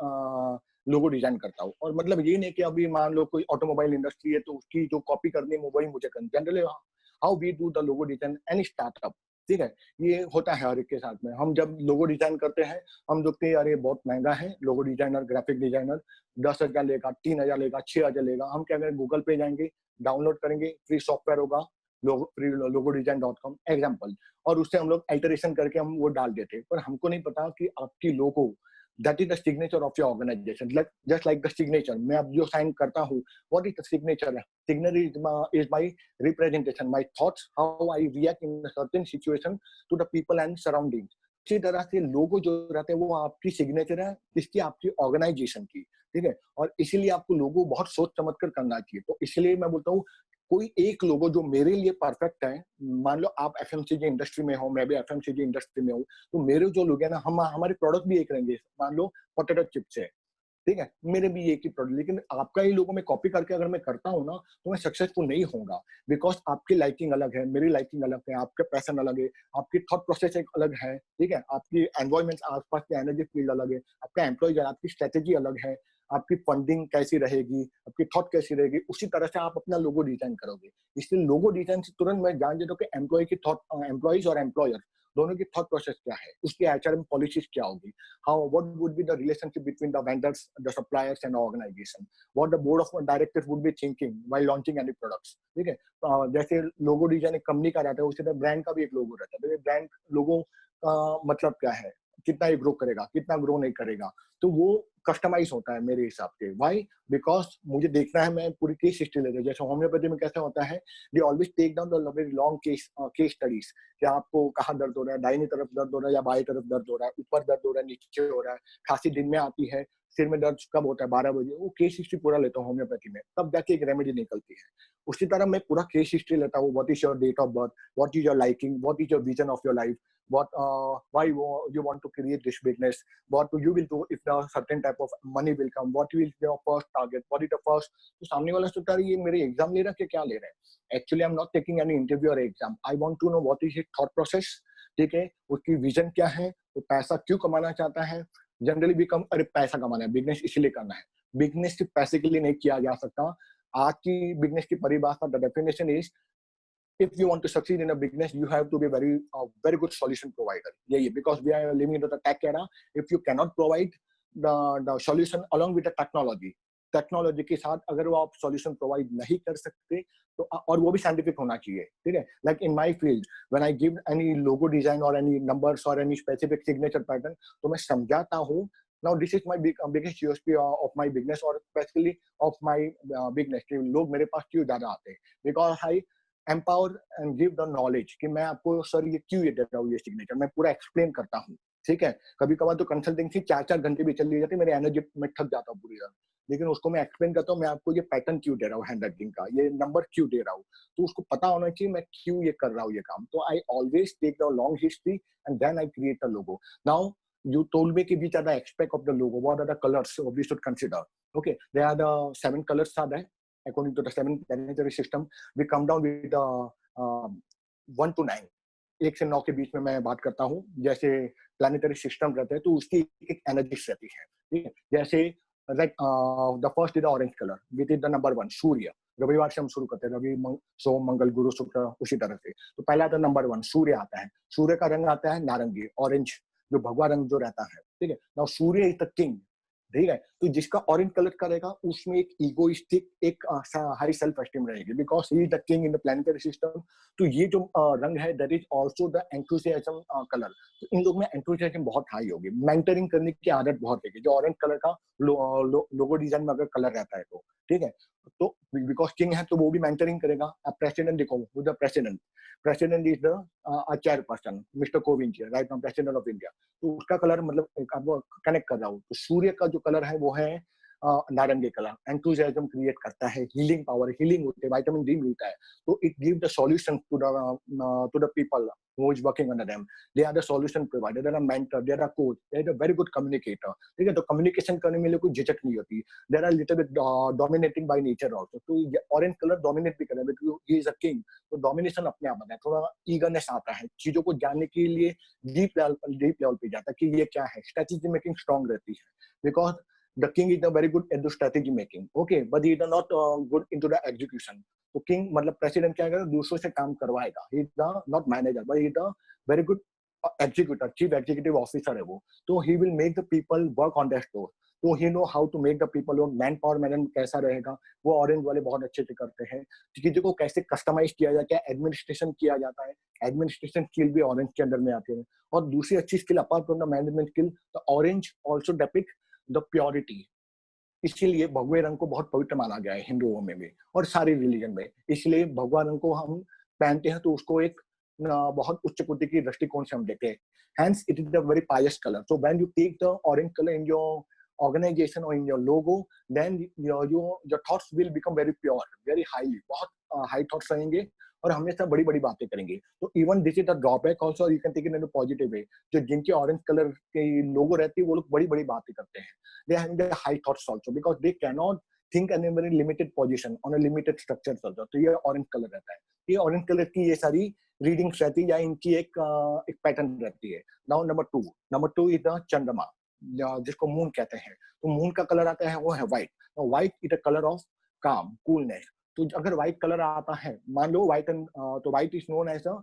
लोगो डिजाइन करता हूँ। और मतलब ये नहीं कि अभी मान लो कोई ऑटोमोबाइल इंडस्ट्री है तो उसकी जो कॉपी करनी है वही मुझे करनी। Generally how we do the logo design any startup, ठीक है, ये होता है हर एक के साथ में। हम जब लोगो डिजाइन करते हैं हम देखते हैं यार ये बहुत महंगा है, लोगो डिजाइनर, ग्राफिक डिजाइनर 10,000 लेगा, 3,000 लेगा, 6,000 लेगा। हम क्या करें, गूगल पे जाएंगे, डाउनलोड करेंगे, फ्री सॉफ्टवेयर होगा फ्री logodesign.com एग्जाम्पल, और उससे हम लोग अल्टरेशन करके हम वो डाल देते हैं। पर हमको नहीं पता कि आपकी logo that is the signature of your organisation, just like the signature. मैं अब जो साइन करता हूँ, what is the signature? Signature is my representation, my thoughts, how I react in a certain situation to the people and surrounding. इसी तरह से लोगो जो रहते हैं वो आपकी सिग्नेचर है, इसकी आपकी ऑर्गेनाइजेशन की, ठीक है। और इसीलिए आपको लोगो बहुत सोच समझ कर करना चाहिए। तो इसलिए मैं बोलता हूँ कोई एक लोगो जो मेरे लिए परफेक्ट है, मान लो आप एफएमसीजी इंडस्ट्री में हो, मैं भी एफएमसीजी इंडस्ट्री में हूँ, तो मेरे जो लोग हैं ना, हम हमारे प्रोडक्ट भी एक रहेंगे। मान लो पोटैटो चिप्स है, ठीक है, मेरे भी एक ही प्रोडक्ट, लेकिन आपका ही लोगो में कॉपी करके अगर मैं करता हूँ ना, तो मैं सक्सेसफुल नहीं होऊंगा। बिकॉज आपकी लाइकिंग अलग है, मेरी लाइकिंग अलग है, आपका पैशन अलग है, आपकी थॉट प्रोसेस एक अलग है, ठीक है, आपकी एनवायरमेंट, आसपास की एनर्जी फील्ड अलग है, आपका एम्प्लॉय, आपकी स्ट्रेटेजी अलग है, आपकी फंडिंग कैसी रहेगी, आपकी थॉट कैसी रहेगी, उसी तरह से आप अपना लोगो डिजाइन करोगे। इसलिए लोगो डिजाइन से तुरंत मैं जान देता हूँ कि एम्प्लॉय की थॉट, एम्प्लॉइज और एम्प्लॉयर दोनों की थॉट प्रोसेस क्या है, उसकी एचआरएम पॉलिसीज क्या होगी, how what would be the relationship between the vendors, the suppliers and organisation, what the board of directors would be thinking while launching any products, ठीक है। जैसे लोगो डिजाइन एक company का रहता है, उसी तरह ब्रांड का भी एक लोगो रहता है। तो ब्रांड लोगो का मतलब क्या है, कितना ये ग्रो करेगा, कितना ग्रो नहीं करेगा, तो वो कस्टमाइज होता है मेरे हिसाब से। व्हाई? बिकॉज मुझे देखना है, मैं पूरी केस हिस्ट्री लेता हूँ। जैसे होम्योपैथी में कैसा होता है, they always take down the very long case studies, कि आपको कहाँ दर्द हो रहा है, दाहिनी तरफ दर्द हो रहा है या बाई तरफ दर्द हो रहा है, ऊपर दर्द हो रहा है, नीचे हो रहा है, खांसी दिन में आती है, सिर में दर्द कब होता है, 12 बजे। वो केस हिस्ट्री पूरा लेता हूँ होम्योपैथी में, तब जाके एक रेमेडी निकलती है। उसी तरह मैं पूरा केस हिस्ट्री लेता हूँ, what is your date of birth, what is your liking, what is your vision of your life, what why you want to create this business, what you will do if the certain type of money will come, what will be your first target, what is the first। तो सामने वाला सोचता है ये मेरे exam ले रहा है कि क्या ले रहा है। Actually I am not taking any interview और exam, I want to know what is his thought process, ठीक है, उसकी विजन क्या है, वो पैसा क्यों कमाना चाहता है। जनरली भी कम, अरे पैसा कमाना है, बिजनेस इसलिए करना है। बिजनेस सिर्फ पैसे के लिए नहीं किया जा सकता। आज की बिजनेस की परिभाषा, the definition is, if you want to succeed in a business, you have to be very good solution provider. Yeah, because we are living into the tech era. If you cannot provide the solution along with the technology के साथ अगर वो आप solution provide नहीं कर सकते, तो और वो भी साइंटिफिक होना चाहिए, ठीक है। Like in my field, when I give any logo design और एनी नंबर्स और एनी स्पेसिफिक सिग्नेचर पैटर्न, तो मैं समझाता हूँ, now this is my biggest USP of my business और especially of my business, कि लोग मेरे पास क्यों ज्यादा आते हैं, because I empower and give the knowledge, कि मैं आपको सर ये क्यों ये दे रहा हूँ, ये सिग्नेचर मैं पूरा एक्सप्लेन करता हूँ, ठीक है। कभी कभार तो कंसल्टेंसी 4-4 घंटे भी चली जाती है, मेरे एनर्जी में थक जाता हूँ पूरी तरह, लेकिन उसको मैं एक्सप्लेन करता हूँ, मैं आपको ये पैटर्न क्यों दे रहा हूँ, हैंड राइटिंग का ये नंबर क्यों दे रहा हूँ, तो उसको पता होना चाहिए मैं क्यों ये कर रहा हूँ ये काम। तो I always take the long history and then I create a logo. Now you told me कि which are the aspect of the logo, what are the colors we should consider. Okay, there are the 7 colors are there according to the 7 planetary system. We come down with the 1 to 9, 1 से 9 के बीच में मैं बात करता हूँ. जैसे planetary system रहते हैं तो उसकी एक एनर्जी रहती है, ठीक है. जैसे the first is the orange colour which is the number 1 सूर्य. रविवार से हम शुरू करते हैं, रवि सोम मंगल गुरु शुक्र, उसी तरह से. तो पहला आता है नंबर 1 सूर्य आता है. सूर्य का रंग आता है नारंगी, ऑरेंज, जो भगवा रंग जो रहता है, ठीक है. Now Surya is the king, ठीक है. तो जिसका ऑरेंज कलर का रहेगा उसमें एक ईगोइस्टिक, एक हाई सेल्फ एस्टीम रहेगी, because he is the king in the planetary system. तो ये जो रंग है that is also the enthusiasm colour. तो इन लोग में एंथुसियाज्म बहुत हाई होगी, मेंटरिंग करने की आदत बहुत रहेगी. जो ऑरेंज कलर का लोगो डिजाइन में अगर कलर रहता है तो, ठीक है. तो बिकॉज किंग है तो वो भी मेंटरिंग करेगा. अब प्रेसिडेंट देखो, वो the president is the chairperson mister Kovind ji, right now president of India. तो उसका कलर मतलब आपको कनेक्ट कर रहा हूँ. तो सूर्य का जो कलर है वो है नारंगी कलर. एंथुसियाज्म क्रिएट करता है, हीलिंग पावर, हीलिंग होती है, विटामिन डी मिलता है. तो it give the solution to the people who is working under them. They are the solution provider, they are a mentor, they are a coach, they are a very good communicator. ठीक है. तो communication करने में कोई झिझक नहीं होती. They are a little bit dominating by nature also. तो ऑरेंज कलर डोमिनेट भी कर रहा है because he is a king. तो डोमिनेशन अपने आप है, थोड़ा ईगरनेस आता है, चीजों को जानने के लिए डीप लेवल पे जाता है कि ये क्या है. स्ट्रेटेजी मेकिंग स्ट्रांग रहती है because the king is very good at the strategy making, okay, but he is not good into the execution. तो king मतलब प्रेसिडेंट क्या करेगा, दूसरों से काम करवाएगा. he is the not manager but he is the very good executor, chief executive officer है वो. तो he will make the people work on that store. तो he know how to make the people, वो man power management कैसा रहेगा वो orange वाले बहुत अच्छे से करते हैं. चीजों को कैसे कस्टमाइज किया जाता है, एडमिनिस्ट्रेशन किया जाता है, एडमिनिस्ट्रेशन स्किल भी ऑरेंज के अंदर में आती है. और दूसरी अच्छी skill apart from the management skill, तो orange also depict the purity. इसीलिए भगवे रंग को बहुत पवित्र माना गया है हिंदुओं में भी और सारे रिलीजन में. इसलिए भगवा रंग को हम पहनते हैं तो उसको एक बहुत उच्च कोटि की दृष्टिकोण से हम देखते हैं. Hence it is a very pious color. So when you take the orange color in your organization or in your logo, then your thoughts will become very pure, very highly, बहुत high thoughts रहेंगे और हमेशा बड़ी बड़ी बातें करेंगे. तो even this is a drawback also, you can take it in a positive way. जो जिनके ऑरेंज कलर के लोगो रहती है वो लोग बड़ी बड़ी बातें करते हैं. They have the high thoughts also because they can not think in a very limited position on a limited structure also. तो ये ऑरेंज कलर रहता है. ये ऑरेंज कलर की ये सारी रीडिंग्स रहती है या इनकी एक पैटर्न रहती है. नाउ नंबर 2 इज द चंद्रमा, जिसको मून कहते हैं. तो मून का कलर आता है वो है white. White is a colour of calm, coolness. तो अगर व्हाइट कलर आता है, मान लो व्हाइट, तो white is known as a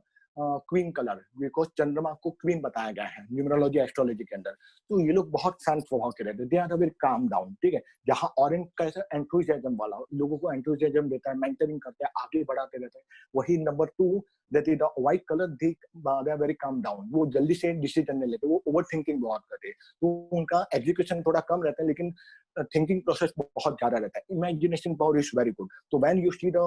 queen colour because चंद्रमा को क्वीन बताया गया है न्यूमरोलॉजी एस्ट्रोलॉजी के अंदर. तो ये लोग बहुत शांत स्वभाव के रहते हैं. They are very calm down, ठीक है. जहाँ ऑरेंज का ऐसा एंथुसियाज्म वाला, लोगों को एंथुसियाज्म देता है, मेंटरिंग करते हैं, आगे बढ़ाते रहते हैं. वही number 2 that is the white colour, they are very calm down. वो जल्दी से डिसीजन नहीं लेते, वो ओवर थिंकिंग बहुत करते हैं. तो उनका एग्जीक्यूशन थोड़ा कम रहता है लेकिन थिंकिंग प्रोसेस बहुत ज्यादा रहता है. Imagination power is very good. तो when you see the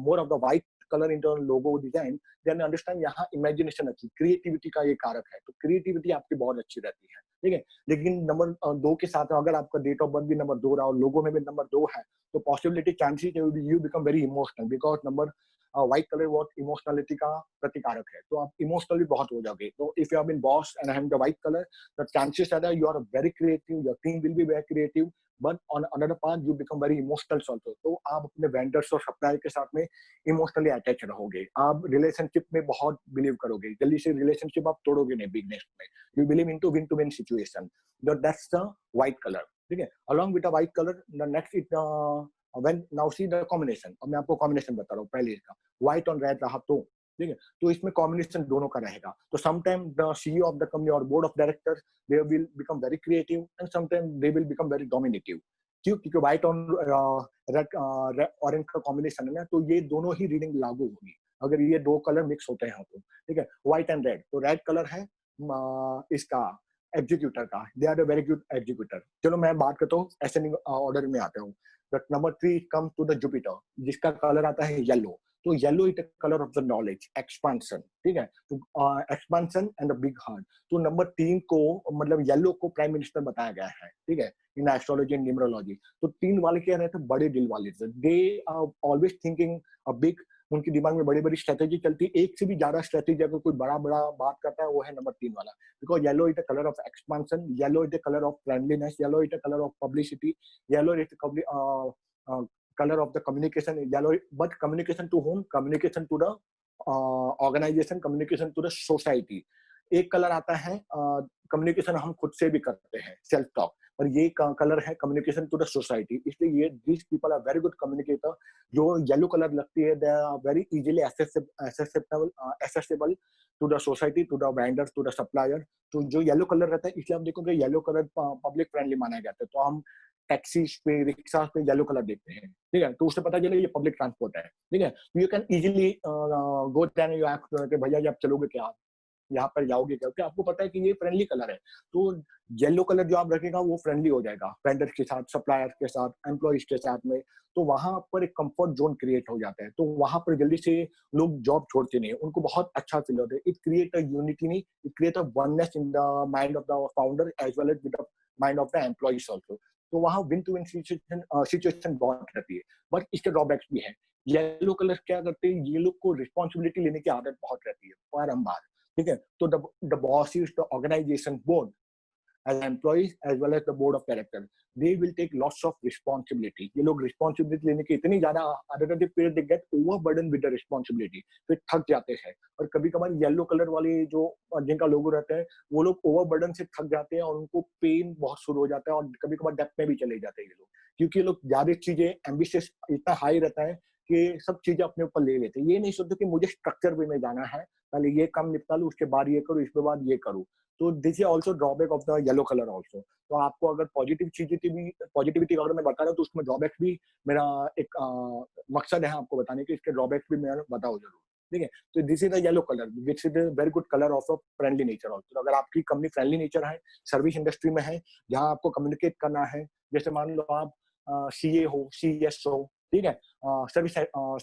more of the white colour in the logo design, then understand यहाँ इमेजिनेशन अच्छी, क्रिएटिविटी का ये कारक है. तो क्रिएटिविटी आपकी बहुत अच्छी रहती है, ठीक है. लेकिन नंबर 2 के साथ अगर आपका डेट ऑफ बर्थ भी नंबर 2 रहा और लोगो में भी नंबर 2 है, तो possibility chances you become very emotional because number white colour बहुत इमोशनलिटी का प्रतिकारक है. तो आप इमोशनल भी बहुत हो जाओगे. तो if you have been boss and have the white colour, the chances are that you are very creative, your team will be very creative, but on another part you become very emotional also. तो आप अपने vendors और supplier के साथ में emotionally attach रहोगे. आप relationship में बहुत बिलीव करोगे, जल्दी से रिलेशनशिप आप तोड़ोगे नहीं बिजनेस में. You believe in to win situation. That's the white colour, ठीक है. Along with the white colour, the next is when now see the combination. अब मैं आपको कॉम्बिनेशन बता रहा हूँ. पहले इसका व्हाइट ऑन रेड रहा तो, ठीक है. तो इसमें कॉम्बिनेशन दोनों का रहेगा. तो sometime the CEO of the company और board of directors, they will become very creative and sometime they will become very dominative. क्यों? क्योंकि व्हाइट ऑन रेड ऑरेंज का कॉम्बिनेशन है ना, तो ये दोनों ही रीडिंग लागू होगी अगर ये 2 कलर मिक्स होते हैं तो, ठीक है. व्हाइट एंड रेड, तो रेड कलर है इसका एग्जीक्यूटर का. They are a very good executor. चलो मैं बात करता हूँ एसेंडिंग ऑर्डर में आता हूँ. Number 3 come to the Jupiter, जिसका कलर आता है येलो. तो yellow is the colour of the knowledge, expansion, ठीक है, तो expansion and the big heart. तो नंबर 3 को मतलब येलो को प्राइम मिनिस्टर बताया गया है, ठीक है, इन एस्ट्रोलॉजी एंड न्यूमरोलॉजी। तो 3 वाले क्या रहते हैं, बड़े दिल वाले, they are always thinking a big, उनके दिमाग में बड़ी बड़ी स्ट्रेटेजी चलती है, एक से भी ज्यादा स्ट्रेटेजी अगर कोई बड़ा बड़ा बात करता है वो है नंबर 3 वाला, because yellow is the colour of expansion, yellow is the colour of friendliness, yellow is the colour of publicity, yellow is the color of the communication, yellow, but communication to whom, communication to the organization, communication to the society। एक colour आता है communication हम खुद से भी करते हैं, self talk, और ये कलर है कम्युनिकेशन टू द सोसाइटी। इसलिए ये this people are very good communicator. जो येलो कलर लगती है, they are very easily accessible to the society, to the vendor, to the supplier. तो जो येलो कलर रहता है, इसलिए हम देखोगे येलो कलर पब्लिक फ्रेंडली माना जाता है, तो हम टैक्सी पे, रिक्शा पे येलो कलर देखते हैं, ठीक है, तो उससे पता चले ये पब्लिक ट्रांसपोर्ट है, ठीक है। You can easily go then you ask कि भैया आप चलोगे क्या, आप यहाँ पर जाओगे क्या, क्योंकि आपको पता है कि ये फ्रेंडली कलर है। तो येलो कलर जो आप रखेगा वो फ्रेंडली हो जाएगा वेंडर के साथ, सप्लायर के साथ, एम्प्लॉइज के साथ में। तो वहां पर एक कंफर्ट जोन क्रिएट हो जाता है, तो वहां पर जल्दी से लोग जॉब छोड़ते नहीं, उनको बहुत अच्छा फील होता है। इट क्रिएट अ यूनिटी, नहीं, it create a oneness in the mind of the founder as well as with the mind of the employees also. तो वहां विन टू विन सिचुएशन बहुत रहती है। बट इसके ड्रॉबैक्स भी है। येलो कलर क्या करते हैं, ये लोग को रिस्पॉन्सिबिलिटी लेने की आदत बहुत रहती है बारंबार, ठीक है। तो the boss is the organisation board as employees as well as the board of directors, they will take lots of responsibility। ये लोग रिस्पॉन्सिबिलिटी लेने की इतनी ज्यादा आदत है, फिर they get overburden with the responsibility, फिर थक जाते हैं। और कभी कभार येलो कलर वाले जो जिनका लोगो रहता है, वो लोग ओवरबर्डन से थक जाते हैं और उनको पेन बहुत शुरू हो जाता है, और कभी कभार डेप्थ में भी चले जाते हैं ये लोग, क्योंकि ये लोग ज्यादा चीजें एम्बिशियस इतना हाई रहता है कि सब चीजें अपने ऊपर ले लेते हैं। ये नहीं सोचते कि मुझे स्ट्रक्चर वे में जाना है, पहले ये काम निपटा लूं, उसके बाद ये करूं, इसके बाद ये करूं। तो this is also drawback of the yellow colour also. तो आपको अगर पॉजिटिविटी अगर मैं बता रहा हूँ, तो उसमें ड्रॉबैक्स भी मेरा एक मकसद है आपको बताने के, इसके ड्रॉबैक्स भी मैं बताऊँ जरूर, ठीक है। तो this is the yellow colour which is very good colour of a friendly nature also. अगर आपकी कंपनी फ्रेंडली नेचर है, सर्विस इंडस्ट्री में है, जहाँ आपको कम्युनिकेट करना है, जैसे मान लो आप CA हो, CS हो, ठीक है, सर्विस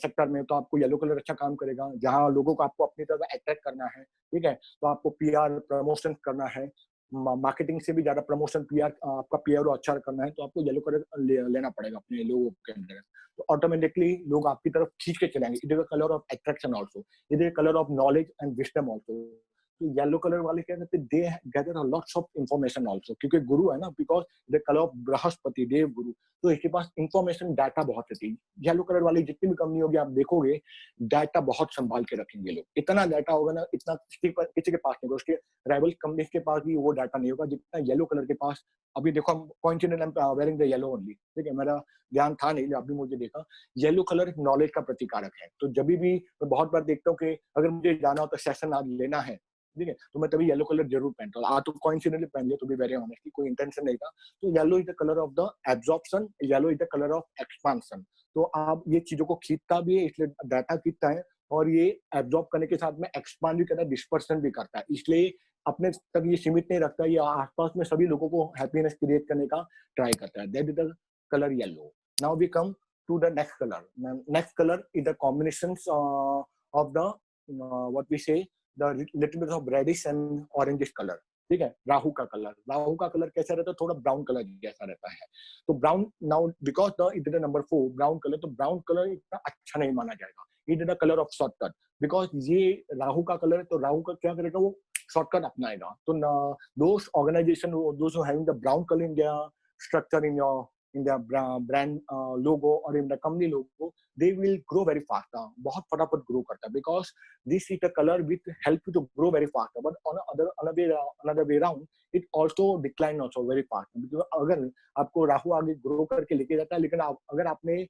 सेक्टर में, तो आपको येलो कलर अच्छा काम करेगा। जहाँ लोगों को आपको अपनी तरफ अट्रैक्ट करना है, ठीक है, तो आपको PR प्रमोशन करना है, मार्केटिंग से भी ज्यादा प्रमोशन, PR आपका PR अच्छा करना है, तो आपको येलो कलर लेना पड़ेगा अपने लोगों के अंदर। तो ऑटोमेटिकली लोग आपकी तरफ खींच के चलेंगे। It is a colour of attraction also, it is colour of knowledge and wisdom also. तो येलो कलर वाले क्या कहते हैं, they gather a lots of information also, क्योंकि गुरु है ना, because the colour of Brihaspati Dev गुरु, तो इसके पास इंफॉर्मेशन डाटा बहुत रहती है। येलो कलर वाली जितनी भी कंपनी होगी, आप देखोगे डाटा बहुत संभाल के रखेंगे लोग। इतना डाटा होगा ना, इतना किसी के पास नहीं होगा, उसके राइवल कंपनी के पास भी वो डाटा नहीं होगा जितना येलो कलर के पास। अभी देखो, हम coincidentally wearing the yellow only, ठीक है, मेरा ध्यान था नहीं, अभी मुझे देखा। येलो कलर नॉलेज का प्रतीकारक है। तो जब भी मैं बहुत बार देखता हूँ कि अगर मुझे जाना हो तो सेशन आज लेना है, ठीक है, तो मैं तभी येलो कलर जरूर पहनता हूँ। आज तो कोइंसिडेंटली पहन लिया, तो भी वेरी ऑनेस्टली कोई इंटेंशन नहीं था। तो yellow is the colour of the absorption, yellow is the colour of expansion. तो आप ये चीजों को खींचता भी है, इसलिए डाटा खींचता है, और ये एब्जॉर्ब करने के साथ में एक्सपांड भी करता है, डिस्पर्सन भी करता है, इसलिए अपने तक ये सीमित नहीं रखता, ये आसपास में सभी लोगों को हैप्पीनेस क्रिएट करने का ट्राई करता है। That is the colour yellow. Now we come to the next colour. Next colour is the combinations of the what we say the little bit of reddish and orangish color, ठीक है। राहु का colour कैसा रहता है, थोड़ा brown colour जैसा रहता है। तो brown, now because the it is the number 4 brown colour, तो ब्राउन कलर इतना अच्छा नहीं माना जाएगा। It is the colour of shortcut, because ये राहु का कलर है, तो राहु का क्या करेगा, वो शॉर्टकट अपनाएगा। तो those organisation, those who having the brown colour in their structure, in their brand logo or in the company logo, they will grow very fast। बहुत फटाफट ग्रो करता है, because this is the color which help you to grow very fast, but on another way around it also decline also very fast, because अगर आपको राहु आगे grow करके लेके जाता है, लेकिन अगर आपने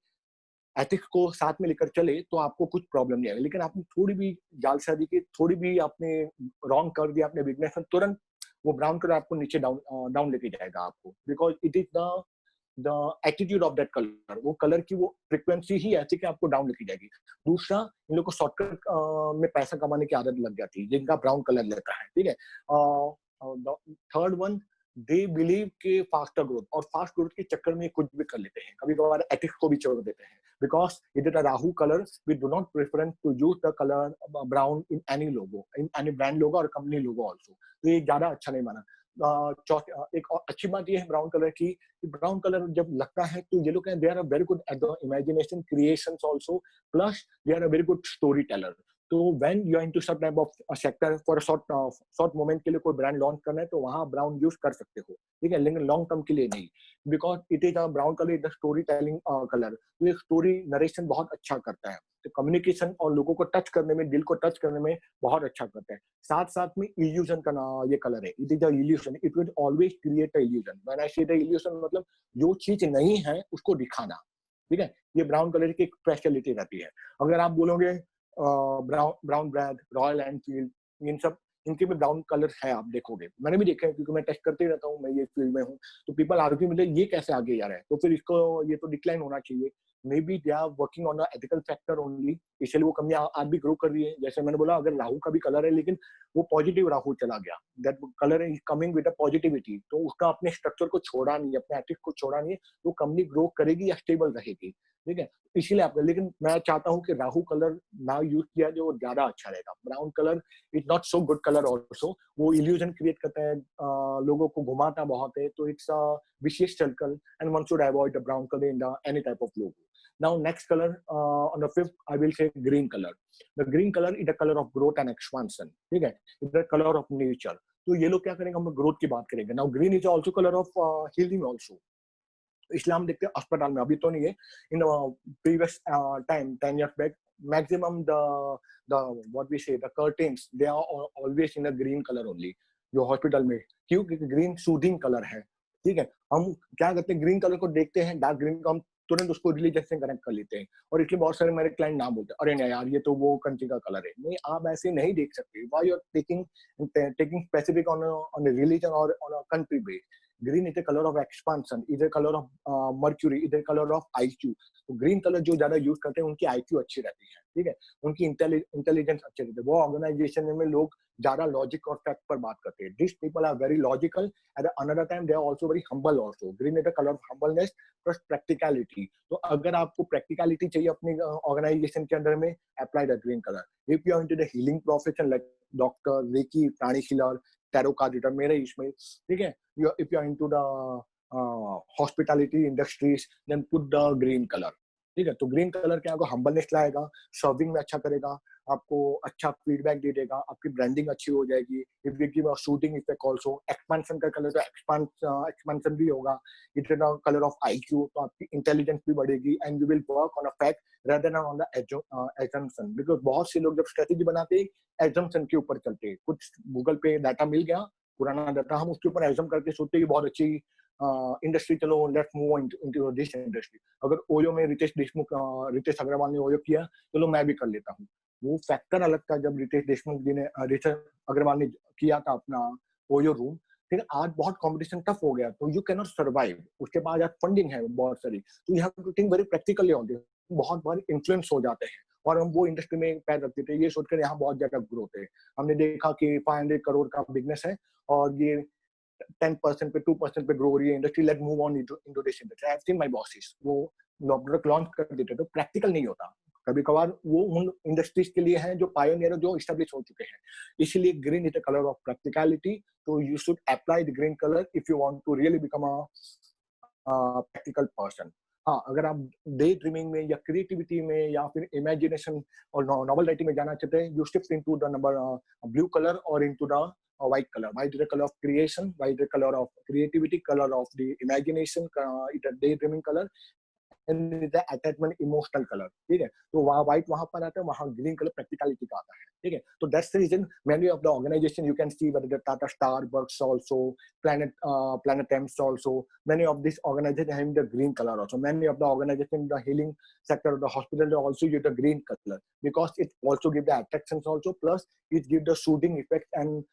एथिक्स को साथ में लेकर चले तो आपको कुछ प्रॉब्लम नहीं आएगी। लेकिन आपने थोड़ी भी जालसाजी की, थोड़ी भी आपने रॉन्ग कर दिया अपने बिजनेस में, तुरंत वो ब्राउन कलर आपको नीचे डाउन लेके जाएगा आपको, because it is the attitude of that colour. वो कलर की वो फ्रिक्वेंसी ही ऐसी कि आपको डाउन लेके जाएगी। दूसरा, इन लोग को शॉर्टकट में पैसा कमाने की आदत लग जाती है जिनका ब्राउन कलर लेता है, ठीक है। थर्ड वन, दे बिलीव के फास्टर ग्रोथ, और फास्ट ग्रोथ के चक्कर में कुछ भी कर लेते हैं, कभी कभार एथिक्स को भी छोड़ देते हैं, because it is a Rahu colour, we do not preference to use the colour brown in any logo, in any brand logo और कंपनी लोगो आल्सो, तो ये ज्यादा अच्छा नहीं माना। एक और अच्छी बात ये है ब्राउन कलर की, ब्राउन कलर जब लगता है तो ये लोग they are a very good at the imagination creations also, plus they are a very good storyteller. तो when you are into some type of sector for short moment के लिए कोई ब्रांड लॉन्च करना है तो वहां brown use कर सकते हो, ठीक है, लेकिन लॉन्ग टर्म के लिए नहीं, because it is a brown colour is the story telling colour, तो ये स्टोरी नरेशन बहुत अच्छा करता है, तो कम्युनिकेशन और लोगों को टच करने में, दिल को टच करने में बहुत अच्छा करता है। साथ साथ में इल्यूजन का ये कलर है, it is a illusion, it will always create a illusion, when I say the illusion मतलब जो चीज नहीं है उसको दिखाना, ठीक है, ये ब्राउन कलर की एक स्पेशलिटी रहती है। अगर आप बोलोगे ब्राउन ब्रैड, रॉयल एनफील्ड, इन सब इनके भी ब्राउन कलर है, आप देखोगे, मैंने भी देखा है क्योंकि मैं टेस्ट करते ही रहता हूँ, मैं ये फील्ड में हूँ, तो पीपल आर्ग्यू मतलब ये कैसे आगे जा रहा है, तो फिर इसको ये तो डिक्लाइन होना चाहिए, maybe they are working on the ethical factor only, इसलिए वो कंपनी आज भी ग्रो कर रही है। जैसे मैंने बोला अगर राहु का भी कलर है लेकिन वो पॉजिटिव राहु चला गया, that colour is coming with a positivity, तो उसका अपने स्ट्रक्चर को छोड़ा नहीं, अपने एथिक्स को छोड़ा नहीं, तो कंपनी ग्रो करेगी या स्टेबल रहेगी, ठीक है, इसीलिए आपका, लेकिन मैं चाहता हूँ कि राहु कलर ना यूज किया जो ज्यादा अच्छा रहेगा। Brown colour is not so good colour also, वो इल्यूजन क्रिएट करता है, लोगों को घुमाता बहुत है, तो it's a vicious circle and one should avoid the brown color in the any type of logo. Now next color, on the fifth I will say green color. The green color is the color of growth and expansion, ठीक है, it's the color of nature, तो ये लोग क्या करेंगे, हम growth की बात करेंगे। Now green is also color of healing also, इसलिए हम देखते हैं अस्पताल में, अभी तो नहीं है, in previous time 10 years back maximum the what we say the curtains they are always in a green colour only, जो हॉस्पिटल में, क्यों, क्योंकि ग्रीन सूदिंग कलर है, ठीक है, हम क्या करते हैं ग्रीन कलर को देखते हैं, डार्क ग्रीन को हम तुरंत उसको रिलीजन से कनेक्ट कर लेते हैं, और इसलिए बहुत सारे मेरे क्लाइंट नाम बोलते हैं, अरे नहीं यार ये तो वो कंट्री का कलर है, नहीं आप ऐसे नहीं देख सकते, why you are taking specific on religion और on a country base. Green is the colour of expansion, is the colour of Mercury, is the colour of IQ, तो ग्रीन कलर जो ज्यादा यूज करते हैं उनकी आईक्यू अच्छी रहती है, ठीक है, उनकी इंटेलिजेंस अच्छी रहती है, वो ऑर्गेनाइजेशन में लोग ज्यादा लॉजिक और फैक्ट पर बात करते हैं, this people are very logical, at another time they are also very humble also, green is the colour of humbleness plus practicality, तो अगर आपको प्रैक्टिकलिटी चाहिए अपनी ऑर्गेनाइजेशन के अंदर में, apply the green colour. If you are into the healing profession like doctor, reiki, pranic healer, tarot card reader, मेरे इसमें, ठीक है, if you are into the hospitality industries then put the green color, ठीक है, तो green colour क्या आपको humbleness लाएगा, सर्विंग में अच्छा करेगा, आपको अच्छा फीडबैक दे देगा, आपकी ब्रांडिंग अच्छी हो जाएगी, it will give a shooting effect also, expansion का कलर तो एक्सपेंशन भी होगा, it is the colour of IQ, तो आपकी इंटेलिजेंस भी बढ़ेगी, and you will work on a fact rather than on the assumption, because बहुत से लोग जब स्ट्रेटेजी बनाते हैं एजम्पशन के ऊपर चलते हैं, कुछ गूगल पे डाटा मिल गया, पुराना डाटा, हम उसके ऊपर एजम करके सोचते हैं कि बहुत अच्छी इंडस्ट्री, चलो let's move into this industry, अगर ओयो में रितेश अग्रवाल ने ओयो किया, चलो मैं भी कर लेता हूँ, वो फैक्टर अलग था जब रितेश देशमुख जी ने रितेश अग्रवाल ने किया था अपना ओयो रूम, फिर आज बहुत कंपटीशन टफ हो गया, तो यू कैन नॉट सर्वाइव, उसके बाद आज फंडिंग है बहुत सारी, तो you have to think very practically on this, बहुत बार इन्फ्लुएंस हो जाते हैं, और हम वो इंडस्ट्री में पैर रखते थे ये सोचकर यहाँ बहुत ज्यादा ग्रोथ है, हमने देखा कि 500 करोड़ का बिजनेस है और ये 10% पे 2% पे ग्रो हो रही है industry, let move on into this industry, I have seen my bosses, वो प्रोडक्ट लॉन्च कर देते तो प्रैक्टिकल नहीं होता, कभी कभार वो उन इंडस्ट्रीज के लिए है जो पायोनियर जो एस्टेब्लिश हो चुके हैं, इसलिए green is the colour of practicality, तो you should apply the green colour if you want to really become a practical person. हाँ, अगर आप डे ड्रीमिंग में या क्रिएटिविटी में या फिर इमेजिनेशन और नॉवल राइटिंग में जाना चाहते हैं, you shift into the number blue colour और into the white color. White is the color of creation, white is the color of creativity, color of the imagination, it's a daydreaming color, and it's the attachment emotional color, ठीक है, तो वहाँ white वहाँ पर आता है, वहाँ green colour practicality का आता है, ठीक है, तो that's the reason many of the organization you can see whether the Tata Starbucks also, Planet Temps also, many of these organizations having the green color also, many of the organization in the healing sector of the hospital also use the green color because it also give the attractions also, plus it give the soothing effect and